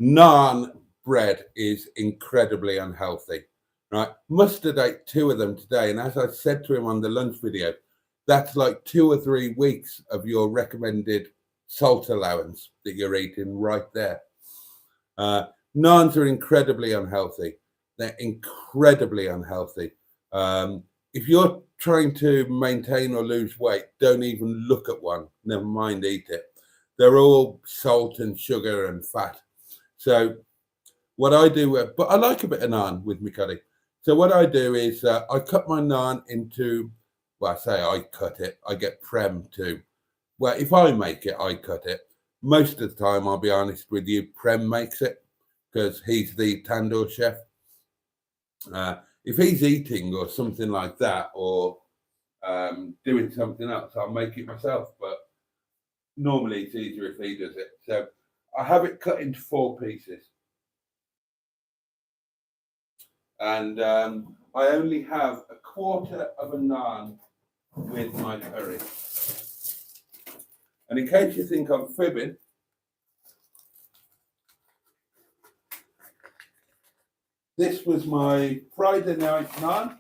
S1: naan bread is incredibly unhealthy, right? Mustard ate 2 of them today. And as I said to him on the lunch video, that's like 2 or 3 weeks of your recommended salt allowance that you're eating right there. Naans are incredibly unhealthy. They're incredibly unhealthy. if you're trying to maintain or lose weight, don't even look at one. Never mind eat it. They're all salt and sugar and fat. So what I do, but I like a bit of naan with my curry. So what I do is I cut my naan into, well, I say I cut it. I get Prem to, well, if I make it, I cut it. Most of the time, I'll be honest with you, Prem makes it because he's the tandoor chef. If he's eating or something like that, or doing something else, I'll make it myself. But normally it's easier if he does it. So I have it cut into 4 pieces. And I only have a quarter of a naan with my curry. And in case you think I'm fibbing, this was my Friday night naan.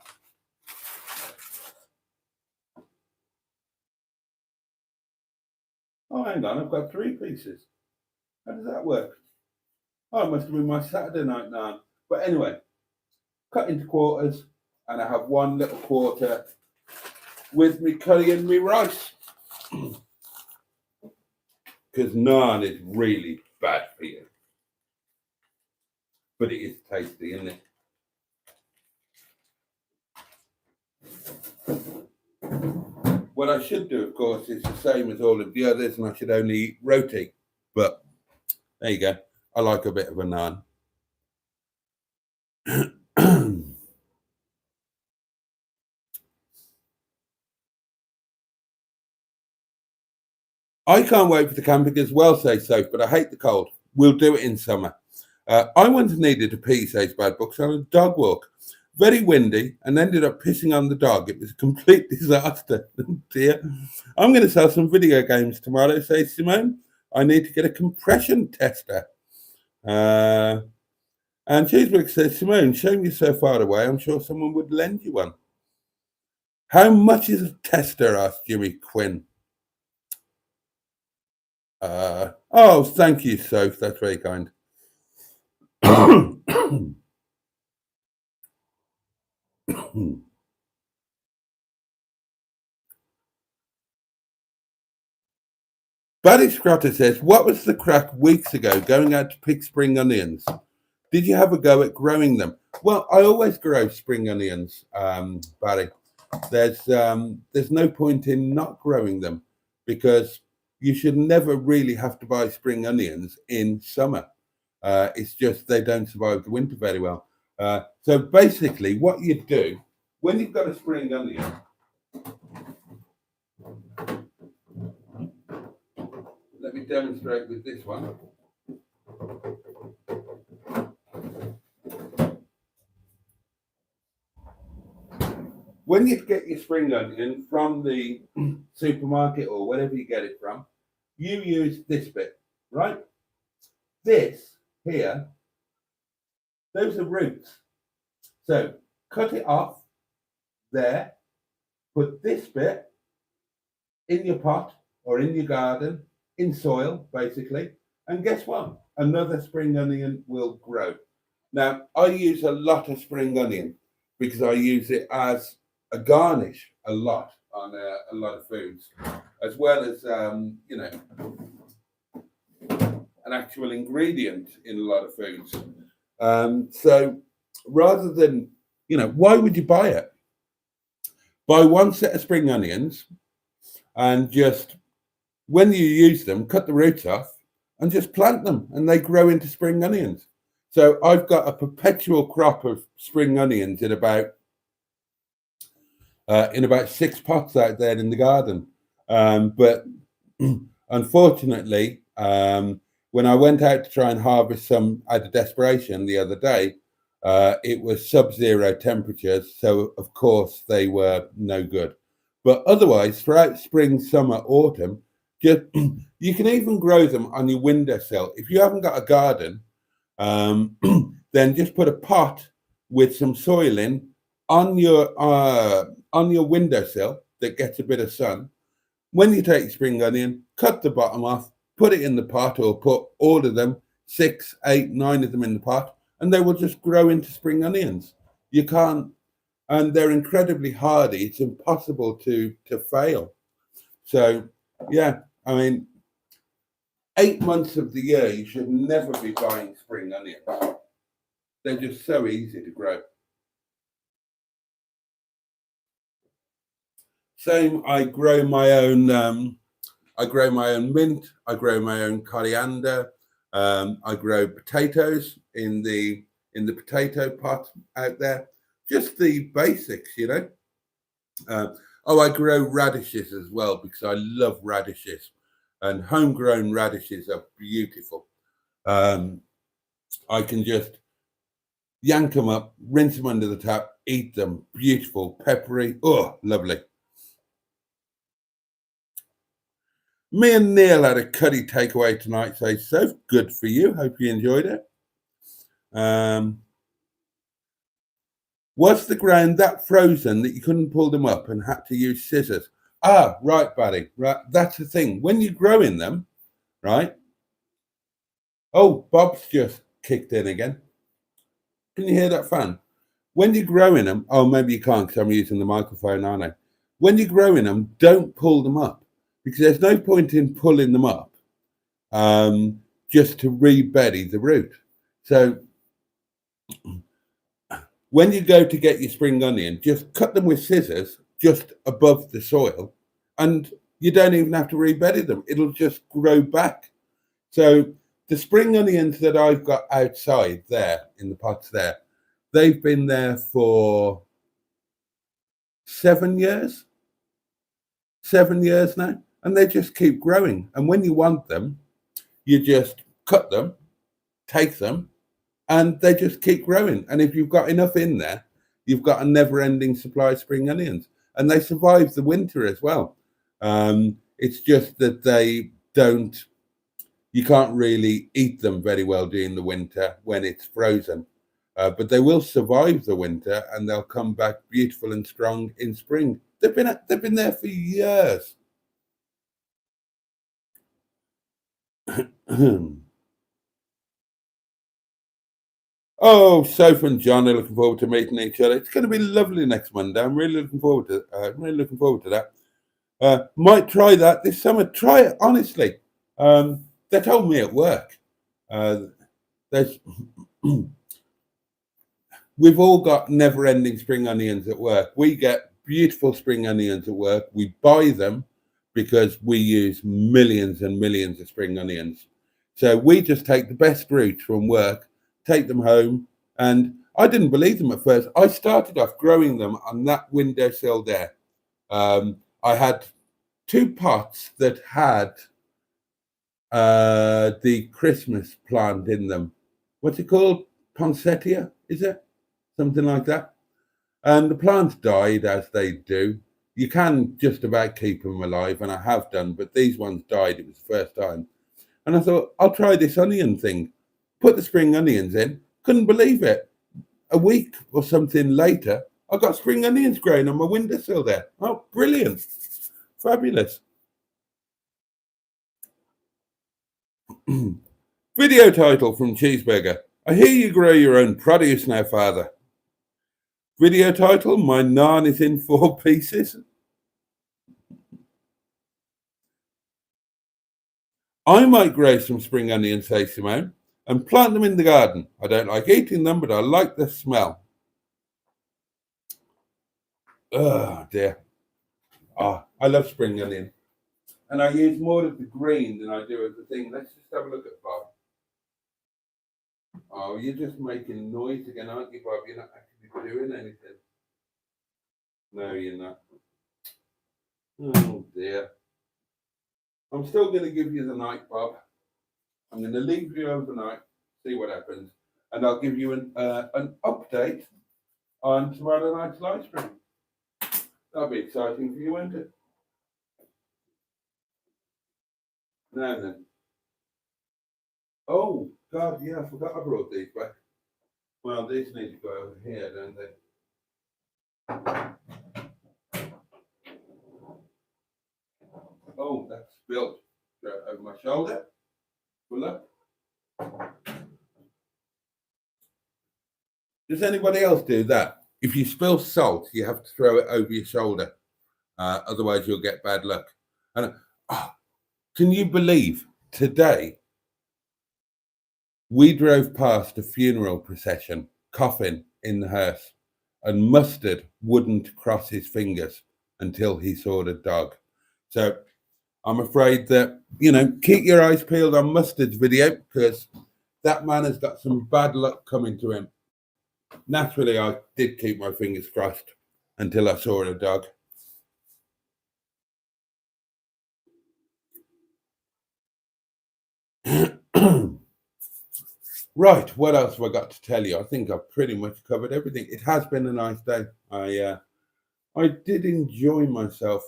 S1: Oh, hang on, I've got 3 pieces. How does that work? Oh, it must have been my Saturday night naan. But anyway, cut into quarters, and I have 1 little quarter with me curry and me rice. Because naan is really bad for you. But it is tasty, isn't it? What I should do, of course, is the same as all of the others, and I should only eat roti. But there you go. I like a bit of a naan. I can't wait for the camping as well, says Soph, but I hate the cold. We'll do it in summer. I once needed a pee, says Bad Books, on a dog walk. Very windy, and ended up pissing on the dog. It was a complete disaster. Dear. I'm going to sell some video games tomorrow, says Simone. I need to get a compression tester. And Cheeseburger says, Simone, shame you're so far away. I'm sure someone would lend you one. How much is a tester? Asked Jimmy Quinn. Oh, thank you, Soph. That's very kind. Buddy Scrotter says, what was the crack weeks ago going out to pick spring onions? Did you have a go at growing them? Well, I always grow spring onions, Barry. There's no point in not growing them because you should never really have to buy spring onions in summer. It's just they don't survive the winter very well. So basically what you do when you've got a spring onion, let me demonstrate with this one. When you get your spring onion from the supermarket or wherever you get it from, you use this bit, right? This here, those are roots. So cut it off there, put this bit in your pot or in your garden, in soil, basically, and guess what? Another spring onion will grow. Now, I use a lot of spring onion because I use it as a garnish a lot on a lot of foods, as well as, an actual ingredient in a lot of foods. So rather than, why would you buy it? Buy 1 set of spring onions and just, when you use them, cut the roots off and just plant them and they grow into spring onions. So I've got a perpetual crop of spring onions in about 6 pots out there in the garden. But unfortunately, when I went out to try and harvest some out of desperation the other day, it was sub-zero temperatures. So, of course, they were no good. But otherwise, throughout spring, summer, autumn, just you can even grow them on your windowsill. If you haven't got a garden, then just put a pot with some soil in on your windowsill that gets a bit of sun. When you take your spring onion, cut the bottom off, put it in the pot, or put all of them, 6, 8, 9 of them in the pot, and they will just grow into spring onions. You can't and they're incredibly hardy. It's impossible to fail. So, yeah, I mean, 8 months of the year, you should never be buying spring onions. They're just so easy to grow. Same, I grow my own. I grow my own mint. I grow my own coriander. I grow potatoes in the potato pot out there. Just the basics, you know. I grow radishes as well because I love radishes, and homegrown radishes are beautiful. I can just yank them up, rinse them under the tap, eat them. Beautiful, peppery. Oh, lovely. Me and Neil had a cuddy takeaway tonight, so good for you. Hope you enjoyed it. Was the ground that frozen that you couldn't pull them up and had to use scissors? Ah, right, buddy. Right, that's the thing. When you're growing them, right? Oh, Bob's just kicked in again. Can you hear that fan? When you're growing them, oh, maybe you can't because I'm using the microphone, aren't I? When you're growing them, don't pull them up because there's no point in pulling them up just to rebury the root. So when you go to get your spring onion, just cut them with scissors just above the soil, and you don't even have to rebury them. It'll just grow back. So the spring onions that I've got outside there in the pots there, they've been there for 7 years. 7 years now, and they just keep growing. And when you want them, you just cut them, take them, and they just keep growing. And if you've got enough in there, you've got a never-ending supply of spring onions, and they survive the winter as well. It's just that they don't. You can't really eat them very well during the winter when it's frozen, but they will survive the winter, and they'll come back beautiful and strong in spring. They've been there for years. Oh, Soph and John are looking forward to meeting each other. It's going to be lovely next Monday. I'm really looking forward to. Really looking forward to that. Might try that this summer. Try it honestly. They told me at work. There's we've all got never-ending spring onions at work. We get beautiful spring onions at work. We buy them because we use millions and millions of spring onions. So we just take the best roots from work, take them home, and I didn't believe them at first. I started off growing them on that windowsill there. I had 2 pots that had the Christmas plant in them. What's it called? Poinsettia, is it? Something like that. And the plants died, as they do. You can just about keep them alive, and I have done, but these ones died. It was the first time. And I thought, I'll try this onion thing. Put the spring onions in. Couldn't believe it. A week or something later, I got spring onions growing on my windowsill there. Oh, brilliant. Fabulous. Video title from Cheeseburger. I hear you grow your own produce now, Father. Video title, my naan is in 4 pieces. I might grow some spring onions, says Simone, and plant them in the garden. I don't like eating them, but I like the smell. Oh, dear. Oh, I love spring onion. And I use more of the green than I do of the thing. Let's just have a look at Bob. Oh, you're just making noise again, aren't you, Bob? You're not actually doing anything. No, you're not. Oh, dear. I'm still going to give you the night, Bob. I'm going to leave you overnight, see what happens, and I'll give you an update on tomorrow night's live stream. That'll be exciting for you, won't it? Now then. Oh, God, yeah, I forgot I brought these back. Well, these need to go over here, don't they? Oh, that's spilled over my shoulder. Good luck. Does anybody else do that? if you spill salt, you have to throw it over your shoulder. Otherwise, you'll get bad luck. And can you believe today we drove past a funeral procession, coffin in the hearse, and Mustard wouldn't cross his fingers until he saw the dog. So I'm afraid that, keep your eyes peeled on Mustard's video, because that man has got some bad luck coming to him. Naturally, I did keep my fingers crossed until I saw the dog. Right, what else have I got to tell you? I think I've pretty much covered everything. It has been a nice day. I did enjoy myself.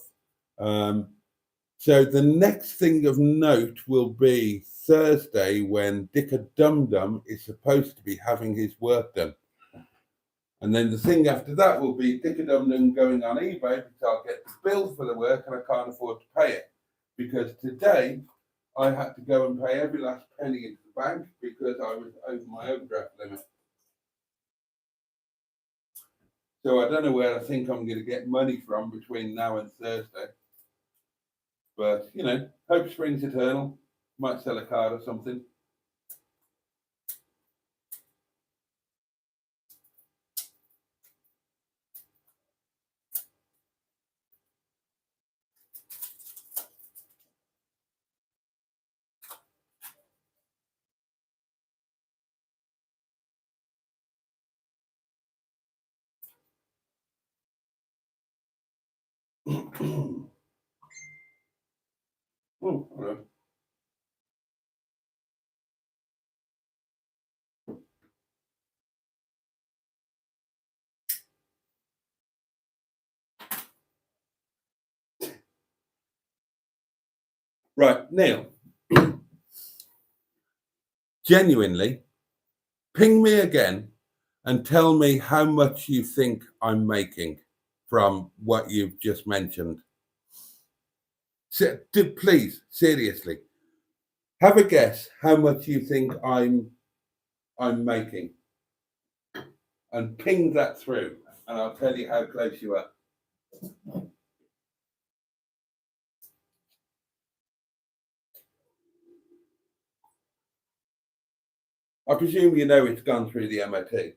S1: So the next thing of note will be Thursday, when Dicker Dum Dum is supposed to be having his work done. And then the thing after that will be Dicker Dum Dum going on eBay, because I'll get the bill for the work and I can't afford to pay it. Because today I had to go and pay every last penny into the bank because I was over my overdraft limit. So I don't know where I think I'm going to get money from between now and Thursday. But, hope springs eternal. Might sell a card or something. Oh, hello. Right, Neil, genuinely, ping me again and tell me how much you think I'm making from what you've just mentioned. So, please, seriously, have a guess how much you think I'm making, and ping that through, and I'll tell you how close you are. I presume you know it's gone through the MOT.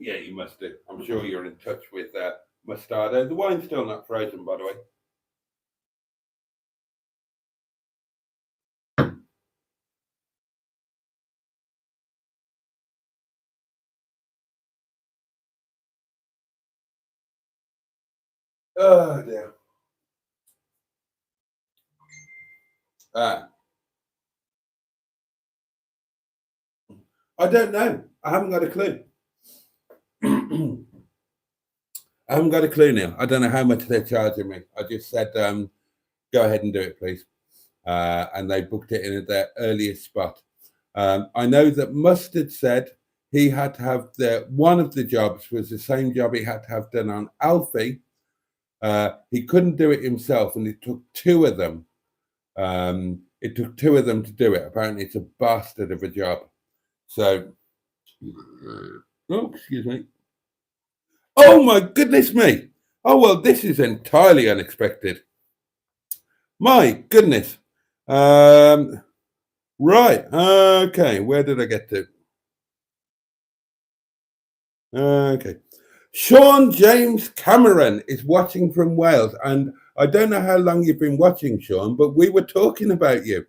S1: Yeah, you must do. I'm sure you're in touch with Mustardo. The wine's still not frozen, by the way. Oh dear. I don't know. I haven't got a clue. I haven't got a clue now. I don't know how much they're charging me. I just said, go ahead and do it, please. And they booked it in at their earliest spot. I know that Mustard said he had to have one of the jobs was the same job he had to have done on Alfie. He couldn't do it himself, and it took two of them. It took two of them to do it. Apparently, it's a bastard of a job. So, oh, excuse me. Oh my goodness me! Oh well, this is entirely unexpected. My goodness. Right. Okay. Where did I get to? Okay. Sean James Cameron is watching from Wales, and I don't know how long you've been watching, Sean, but we were talking about you.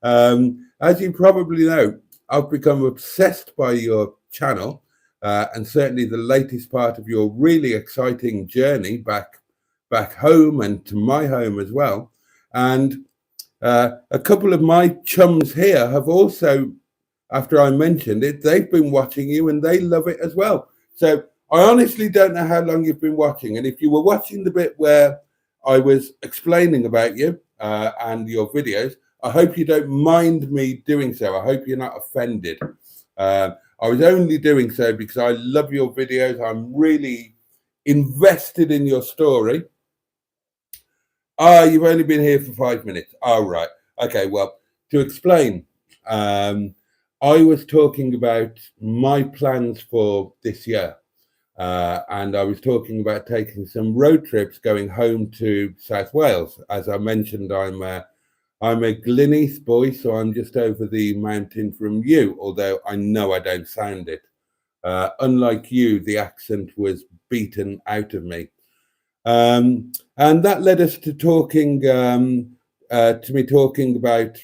S1: As you probably know, I've become obsessed by your channel, and certainly the latest part of your really exciting journey back home and to my home as well. And a couple of my chums here have also, after I mentioned it, they've been watching you and they love it as well. So I honestly don't know how long you've been watching. And if you were watching the bit where I was explaining about you and your videos, I hope you don't mind me doing so. I hope you're not offended. I was only doing so because I love your videos. I'm really invested in your story. You've only been here for 5 minutes. Oh, right. Okay, well, to explain, I was talking about my plans for this year. And I was talking about taking some road trips going home to South Wales. As I mentioned, I'm a Glynneath boy, so I'm just over the mountain from you, although I know I don't sound it. Unlike you, the accent was beaten out of me. And that led us to me talking about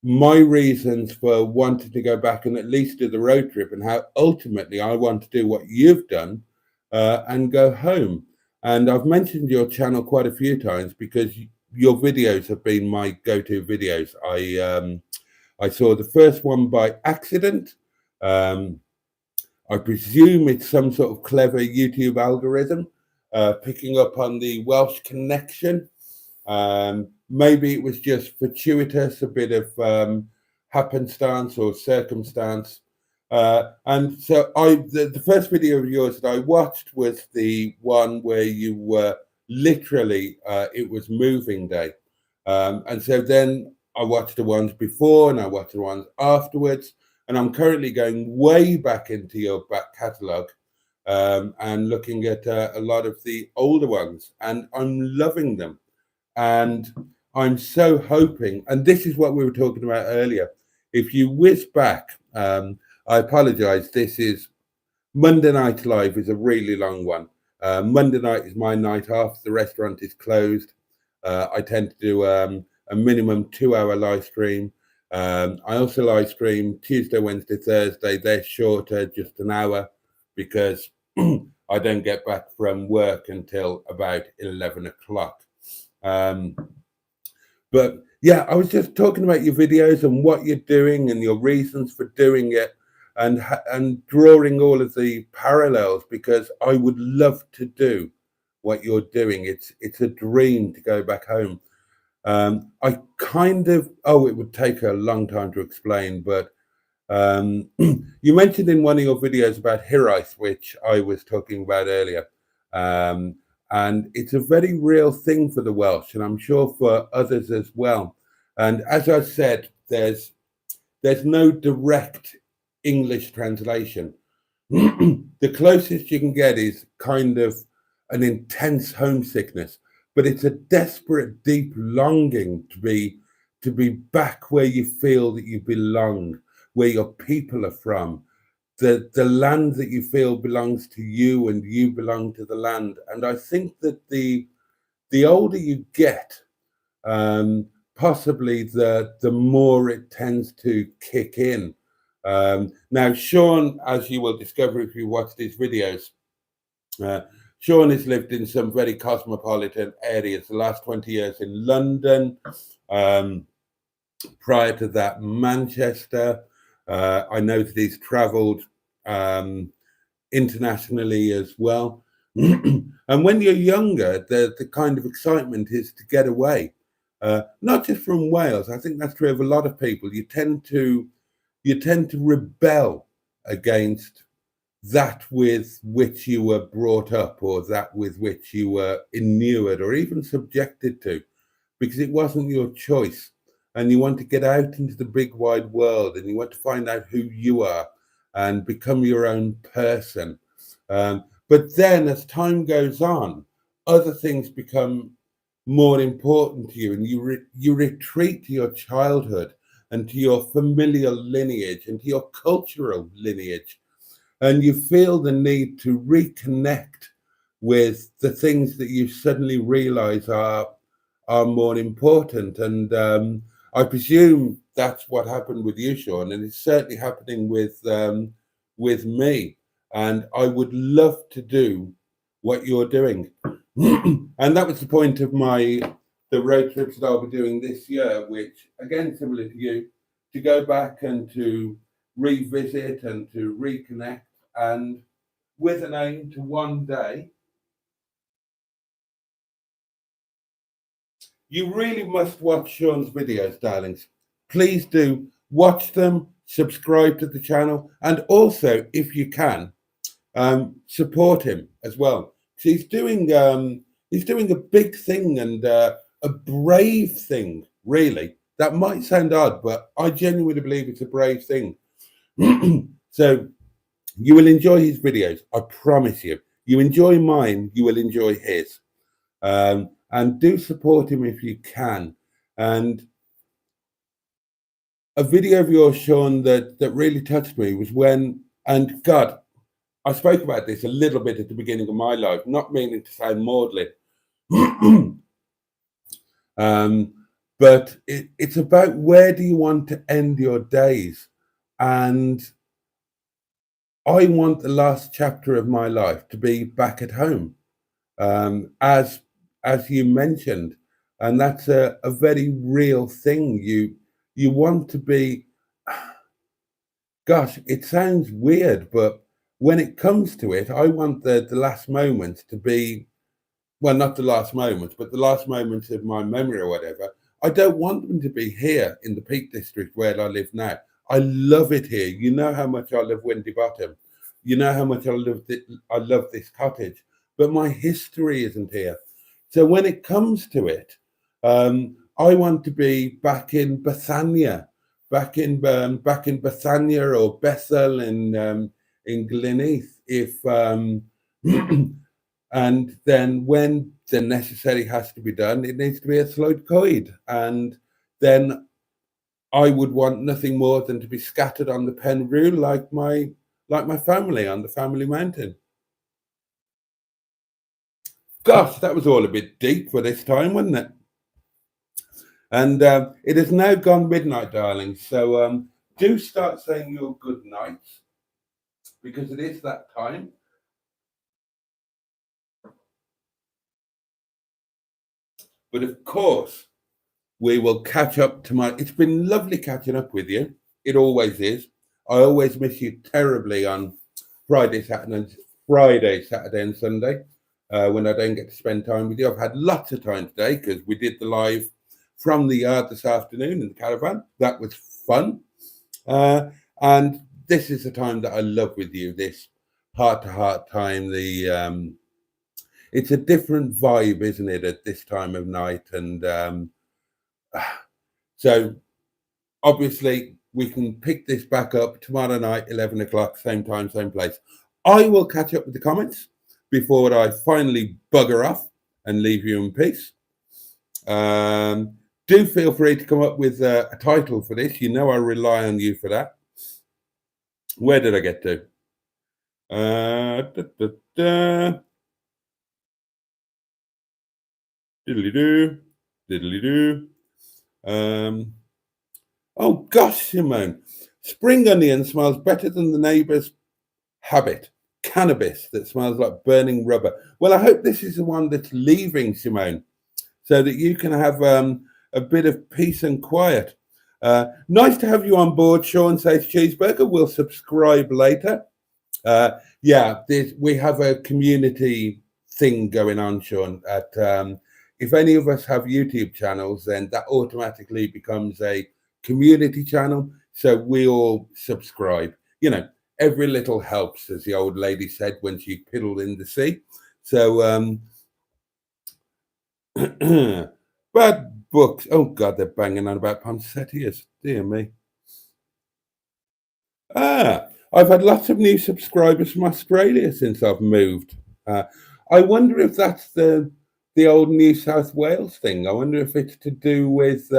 S1: my reasons for wanting to go back and at least do the road trip, and how ultimately I want to do what you've done and go home. And I've mentioned your channel quite a few times because your videos have been my go-to videos. I saw the first one by accident. I presume it's some sort of clever YouTube algorithm picking up on the Welsh connection. Maybe it was just fortuitous, a bit of happenstance or circumstance. And so the first video of yours that I watched was the one where you were literally, it was moving day. And so then I watched the ones before and I watched the ones afterwards. And I'm currently going way back into your back catalogue and looking at a lot of the older ones, and I'm loving them. And I'm so hoping, and this is what we were talking about earlier, if you whiz back, I apologize, this is Monday Night Live is a really long one. Monday night is my night off. The restaurant is closed. I tend to do a minimum 2-hour live stream. I also live stream Tuesday, Wednesday, Thursday. They're shorter, just an hour, because I don't get back from work until about 11 o'clock. But yeah, I was just talking about your videos and what you're doing and your reasons for doing it, and drawing all of the parallels, because I would love to do what you're doing. It's a dream to go back home. I kind of, it would take a long time to explain, but you mentioned in one of your videos about Hiraeth, which I was talking about earlier. And it's a very real thing for the Welsh, and I'm sure for others as well. And as I said, there's no direct English translation. The closest you can get is kind of an intense homesickness, but it's a desperate, deep longing to be back where you feel that you belong, where your people are from, the land that you feel belongs to you and you belong to the land. And I think that the older you get, possibly the more it tends to kick in. Now, Sean, as you will discover if you watch these videos, Sean has lived in some very cosmopolitan areas. The last 20 years in London, prior to that, Manchester. I know that he's traveled internationally as well. And when you're younger, the kind of excitement is to get away, not just from Wales. I think that's true of a lot of people. You tend to rebel against that with which you were brought up, or that with which you were inured or even subjected to, because it wasn't your choice. And you want to get out into the big wide world, and you want to find out who you are and become your own person. But then as time goes on, other things become more important to you, and you retreat to your childhood and to your familial lineage and to your cultural lineage. And you feel the need to reconnect with the things that you suddenly realize are more important. And I presume that's what happened with you, Sean, and it's certainly happening with me. And I would love to do what you're doing. And that was the point of the road trips that I'll be doing this year, which, again, similar to you, to go back and to revisit and to reconnect, and with an aim to one day. You really must watch Sean's videos, darlings. Please do watch them, subscribe to the channel, and also, if you can, support him as well. He's doing a big thing, and a brave thing, really, That might sound odd, but I genuinely believe it's a brave thing. So you will enjoy his videos, I promise you. You enjoy mine, you will enjoy his. And do support him if you can. And a video of yours, Sean, that really touched me was when, and God, I spoke about this a little bit at the beginning of my life, not meaning to sound maudlin. But it's about where do you want to end your days? And I want the last chapter of my life to be back at home, as you mentioned, and that's a very real thing. You want to be. Gosh, it sounds weird, but when it comes to it, I want the last moments to be, well, not the last moments, but the last moments of my memory or whatever. I don't want them to be here in the Peak District where I live now. I love it here. You know how much I love Windy Bottom. You know how much I love this cottage. But my history isn't here. So when it comes to it, I want to be back in Bethania, back in Bethania or Bethel in Gleneath, if and then when the necessary has to be done, it needs to be a Slóid Coed, and then I would want nothing more than to be scattered on the Penrue like my family on the family mountain. Gosh, that was all a bit deep for this time, wasn't it? And it has now gone midnight, darling. So do start saying your good nights, because it is that time. But of course, we will catch up tomorrow. It's been lovely catching up with you. It always is. I always miss you terribly on Friday, Saturday, and Sunday when I don't get to spend time with you. I've had lots of time today because we did the live from the yard this afternoon in the caravan. That was fun. And this is the time that I love with you, this heart-to-heart time. It's a different vibe, isn't it, at this time of night? And so obviously we can pick this back up tomorrow night, 11 o'clock, same time, same place. I will catch up with the comments before I finally bugger off and leave you in peace. Do feel free to come up with a title for this. You know I rely on you for that. Where did I get to? Diddly-doo, diddly-doo. Oh gosh, Simone. Spring onion smells better than the neighbour's habit. Cannabis that smells like burning rubber. Well, I hope this is the one that's leaving, Simone, so that you can have a bit of peace and quiet. Nice to have you on board, Sean Says Cheeseburger. We'll subscribe later. Yeah, we have a community thing going on, Sean. If any of us have YouTube channels, then that automatically becomes a community channel. So we all subscribe. You know, every little helps, as the old lady said when she piddled in the sea. So, bad books. Oh God, they're banging on about poinsettias. Dear me. I've had lots of new subscribers from Australia since I've moved. I wonder if that's the old New South Wales thing. I wonder if it's to do with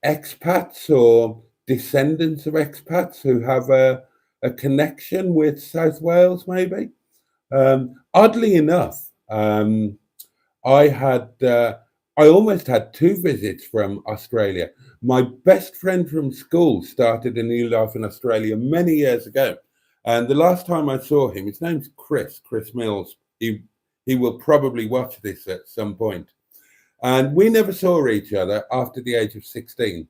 S1: expats or descendants of expats who have a connection with South Wales, maybe. Oddly enough, I almost had two visits from Australia. My best friend from school started a new life in Australia many years ago. And the last time I saw him, his name's Chris Mills. He will probably watch this at some point. And we never saw each other after the age of 16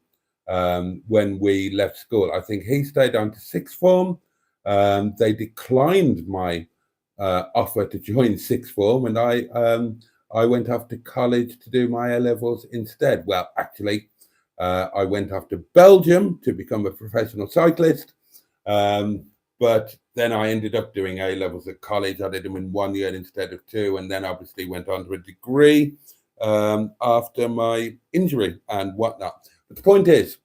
S1: when we left school. I think he stayed on to sixth form. They declined my offer to join sixth form, and I went off to college to do my A-levels instead. Well, actually, I went off to Belgium to become a professional cyclist. But then I ended up doing A-levels at college. I did them in 1 year instead of two, and then obviously went on to a degree. after my injury and whatnot. But the point is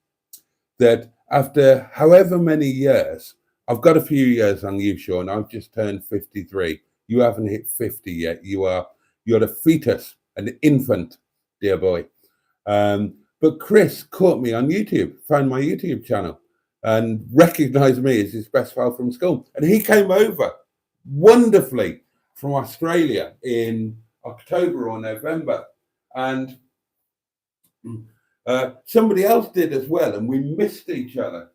S1: that after however many years, I've got a few years on you, Sean. I've just turned 53. You haven't hit 50 yet. You're a fetus, an infant, dear boy. But Chris caught me on YouTube, found my YouTube channel, and recognized me as his best pal from school. And he came over wonderfully from Australia in October or November. And somebody else did as well, and we missed each other.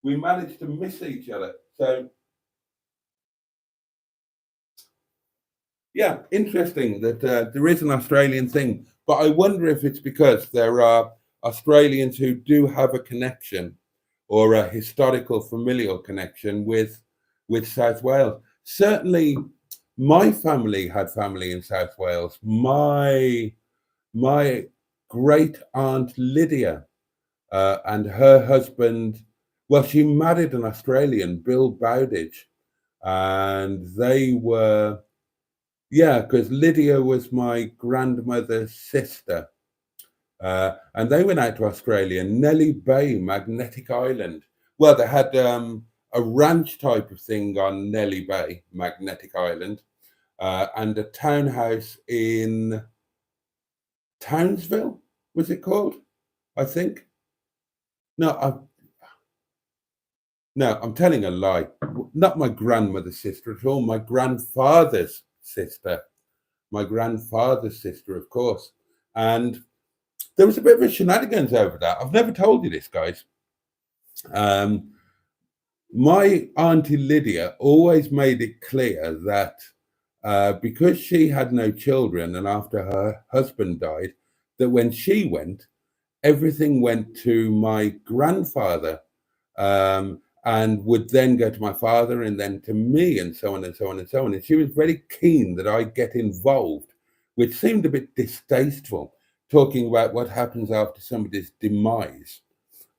S1: We managed to miss each other. So, yeah, interesting that there is an Australian thing. But I wonder if it's because there are Australians who do have a connection or a historical familial connection with South Wales. Certainly, my family had family in South Wales. My great aunt Lydia and her husband, well, she married an Australian, Bill Bowditch, and they were, yeah, because Lydia was my grandmother's sister. And they went out to Australia, Nelly Bay, Magnetic Island. Well, they had a ranch type of thing on Nelly Bay, Magnetic Island, and a townhouse in Townsville, was it called? I think. No, I'm telling a lie. Not my grandmother's sister at all. My grandfather's sister. My grandfather's sister, of course. And there was a bit of a shenanigans over that. I've never told you this, guys. My auntie Lydia always made it clear that because she had no children and after her husband died, that when she went, everything went to my grandfather and would then go to my father and then to me and so on and so on and so on. And she was very keen that I get involved, which seemed a bit distasteful, talking about what happens after somebody's demise.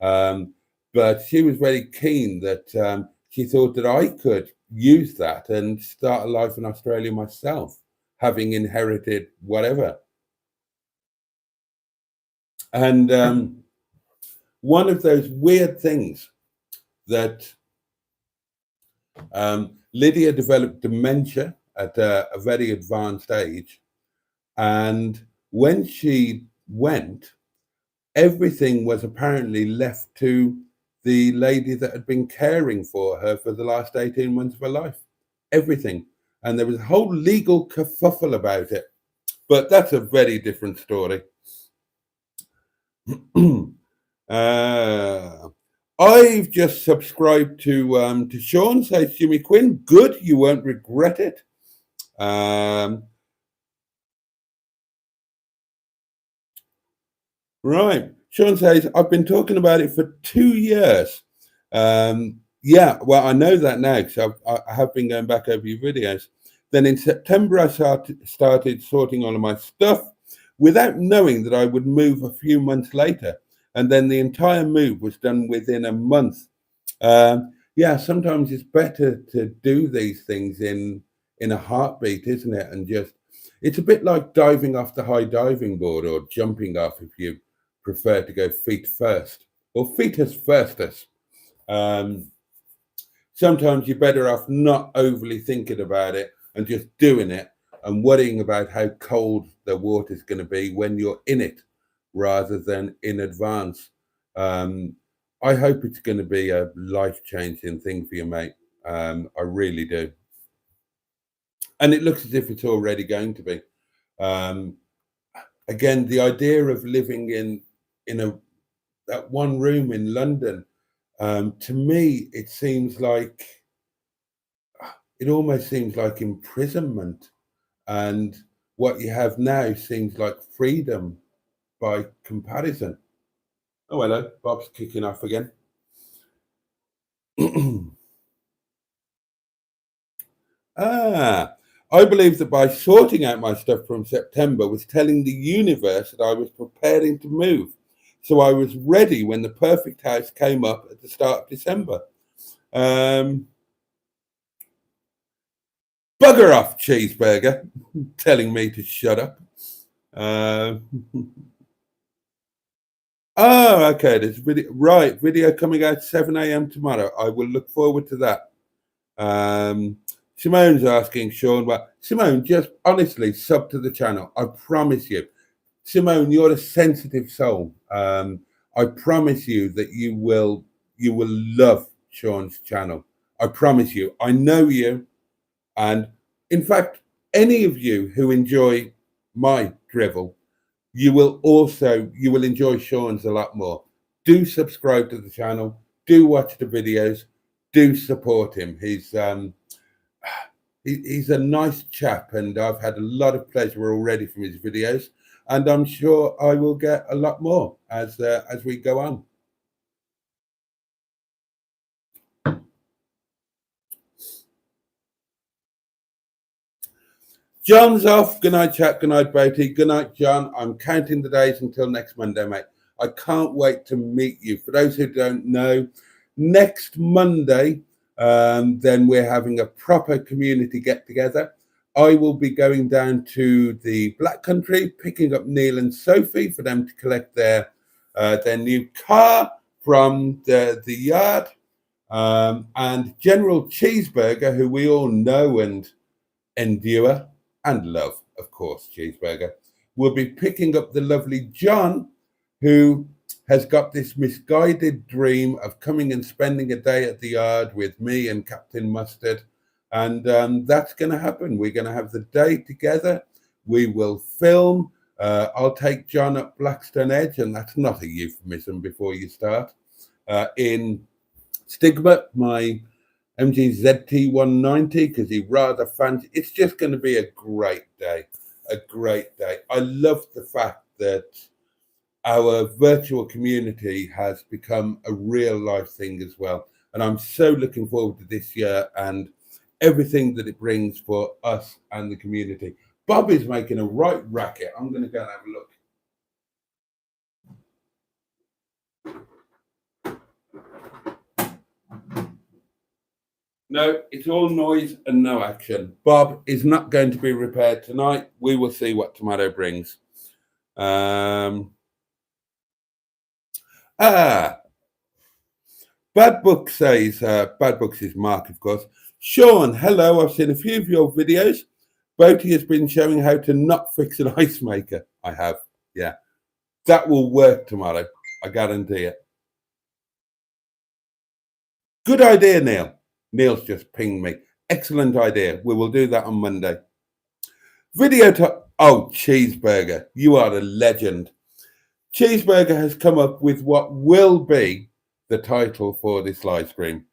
S1: But she was very keen that she thought that I could use that and start a life in Australia myself, having inherited whatever. And one of those weird things that Lydia developed dementia at a very advanced age. And when she went, everything was apparently left to the lady that had been caring for her for the last 18 months of her life. Everything. And there was a whole legal kerfuffle about it. But that's a very different story. I've just subscribed to Sean, says Jimmy Quinn. Good, you won't regret it. Right. Sean says, I've been talking about it for 2 years. Yeah, well, I know that now because I have been going back over your videos. Then in September, I started sorting all of my stuff without knowing that I would move a few months later. And then the entire move was done within a month. Yeah, sometimes it's better to do these things in a heartbeat, isn't it? And just, it's a bit like diving off the high diving board or jumping off if you prefer to go feet first or fetus firstus. Sometimes you're better off not overly thinking about it and just doing it and worrying about how cold the water's going to be when you're in it rather than in advance. I hope it's going to be a life-changing thing for you, mate. I really do. And it looks as if it's already going to be. Again, the idea of living in that one room in London, to me, it almost seems like imprisonment. And what you have now seems like freedom by comparison. Oh, hello, Bob's kicking off again. I believe that by sorting out my stuff from September was telling the universe that I was preparing to move. So I was ready when the perfect house came up at the start of December. Bugger off, Cheeseburger, telling me to shut up. Oh, okay. There's video. Right, video coming out 7 a.m. tomorrow. I will look forward to that. Simone's asking Sean, well, Simone, just honestly sub to the channel. I promise you. Simone, you're a sensitive soul. I promise you that you will love Sean's channel. I promise you. I know you. And in fact, any of you who enjoy my drivel, you will enjoy Sean's a lot more. Do subscribe to the channel. Do watch the videos. Do support him. He's a nice chap, and I've had a lot of pleasure already from his videos, and I'm sure I will get a lot more as we go on. John's off. Good night, chat. Good night, Boaty. Good night, John. I'm counting the days until next Monday, mate. I can't wait to meet you. For those who don't know, next Monday, then we're having a proper community get-together. I will be going down to the Black Country, picking up Neil and Sophie for them to collect their new car from the yard. And General Cheeseburger, who we all know and endure and love, of course, Cheeseburger, will be picking up the lovely John, who has got this misguided dream of coming and spending a day at the yard with me and Captain Mustard. And that's going to happen. We're going to have the day together. We will film. I'll take John up Blackstone Edge, and that's not a euphemism before you start, in Stigma, my MG ZT 190, because he rather fancy. It's just going to be a great day. A great day. I love the fact that our virtual community has become a real life thing as well. And I'm so looking forward to this year and everything that it brings for us and the community. Bob is making a right racket. I'm going to go and have a look. No, it's all noise and no action. Bob is not going to be repaired tonight. We will see what tomorrow brings. Bad Book says, Bad Books is Mark, of course. Sean, hello. I've seen a few of your videos. Boaty has been showing how to not fix an ice maker. I have, yeah. That will work tomorrow. I guarantee it. Good idea, Neil. Neil's just pinged me. Excellent idea. We will do that on Monday. Oh, Cheeseburger, you are a legend. Cheeseburger has come up with what will be the title for this live stream.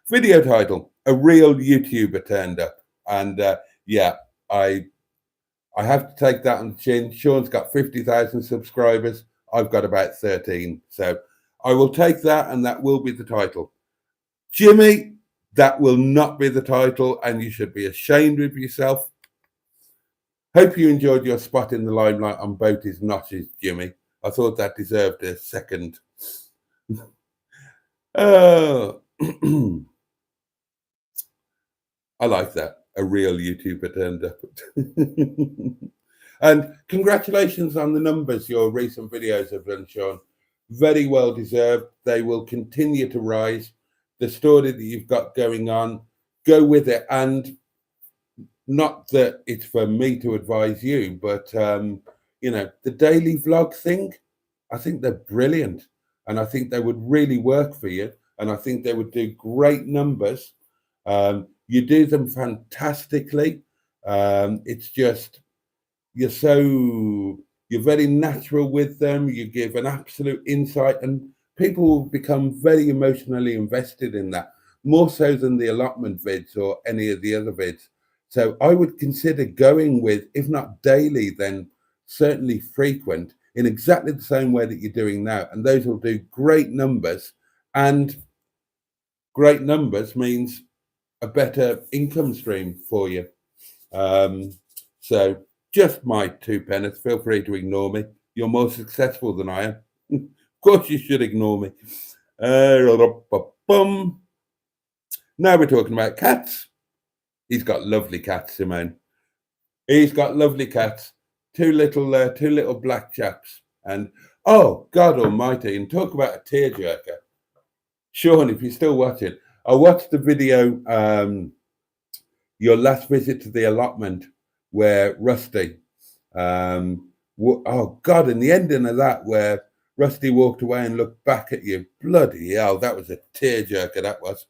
S1: Video title, A Real YouTuber Turned Up. And yeah, I have to take that on the chin. Sean's got 50,000 subscribers. I've got about 13. So I will take that, and that will be the title. Jimmy, that will not be the title, and you should be ashamed of yourself. Hope you enjoyed your spot in the limelight on Boaty's Notches, Jimmy. I thought that deserved a second. Oh, I like that. A real YouTuber turned up. And congratulations on the numbers your recent videos have done, Sean. Very well deserved. They will continue to rise. The story that you've got going on, go with it. And not that it's for me to advise you, but, you know, the daily vlog thing, I think they're brilliant. And I think they would really work for you. And I think they would do great numbers. You do them fantastically. It's just, you're very natural with them. You give an absolute insight, and people will become very emotionally invested in that, more so than the allotment vids or any of the other vids. So I would consider going with, if not daily, then certainly frequent, in exactly the same way that you're doing now. And those will do great numbers, and great numbers means a better income stream for you. So just my 2 pence. Feel free to ignore me. You're more successful than I am. Of course you should ignore me. Now we're talking about cats. He's got lovely cats, Simone. He's got lovely cats. Two little black chaps. And oh, God Almighty! And talk about a tearjerker, Sean. If you're still watching, I watched the video. Your last visit to the allotment, where Rusty. Oh God! And the ending of that, where Rusty walked away and looked back at you. Bloody hell! That was a tearjerker. That was.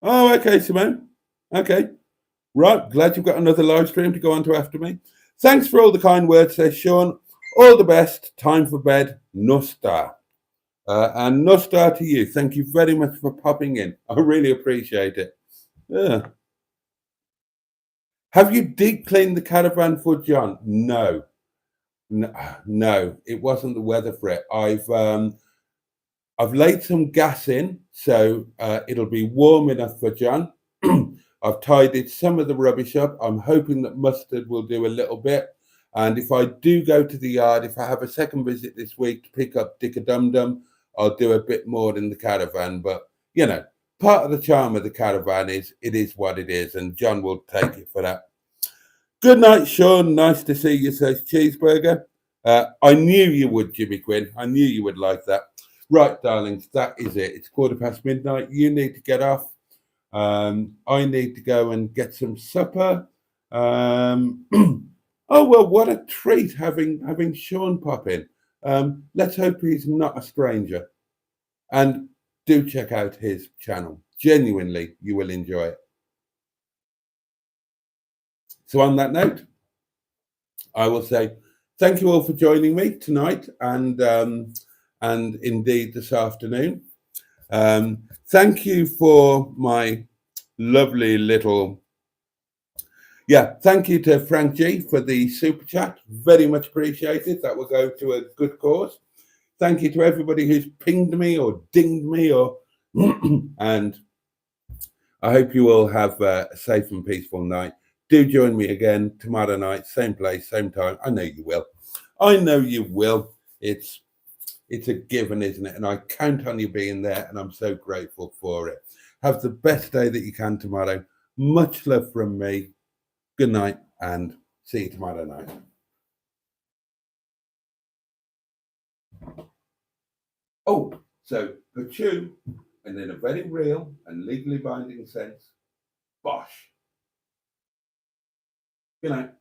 S1: Oh, okay, Simone. Okay. Right. Glad you've got another live stream to go on to after me. Thanks for all the kind words, says Sean. All the best. Time for bed. Nostar. And Nostar to you. Thank you very much for popping in. I really appreciate it. Yeah. Have you deep cleaned the caravan for John? No. No, it wasn't the weather for it. I've laid some gas in, so it'll be warm enough for John. I've tidied some of the rubbish up. I'm hoping that Mustard will do a little bit. And if I do go to the yard, if I have a second visit this week to pick up Dick a Dum Dum, I'll do a bit more in the caravan. But, you know, part of the charm of the caravan is it is what it is, and John will take it for that. Good night, Sean. Nice to see you, says Cheeseburger. I knew you would, Jimmy Quinn. I knew you would like that. Right, darlings, that is it. It's midnight. You need to get off. I need to go and get some supper. Oh, well, what a treat having Sean pop in. Let's hope he's not a stranger. And do check out his channel. Genuinely, you will enjoy it. So on that note, I will say thank you all for joining me tonight and indeed this afternoon. Thank you for my lovely little... thank you to Frank G for the super chat. Very much appreciated. That will go to a good cause. Thank you to everybody who's pinged me or dinged me or and I hope you all have a safe and peaceful night. Do join me again tomorrow night, same place, same time. I know you will. I know you will. It's a given, isn't it? And I count on you being there, and I'm so grateful for it. Have the best day that you can tomorrow. Much love from me. Good night, and see you tomorrow night. Oh, so for Chew, and in a very real and legally binding sense, bosh. Good night.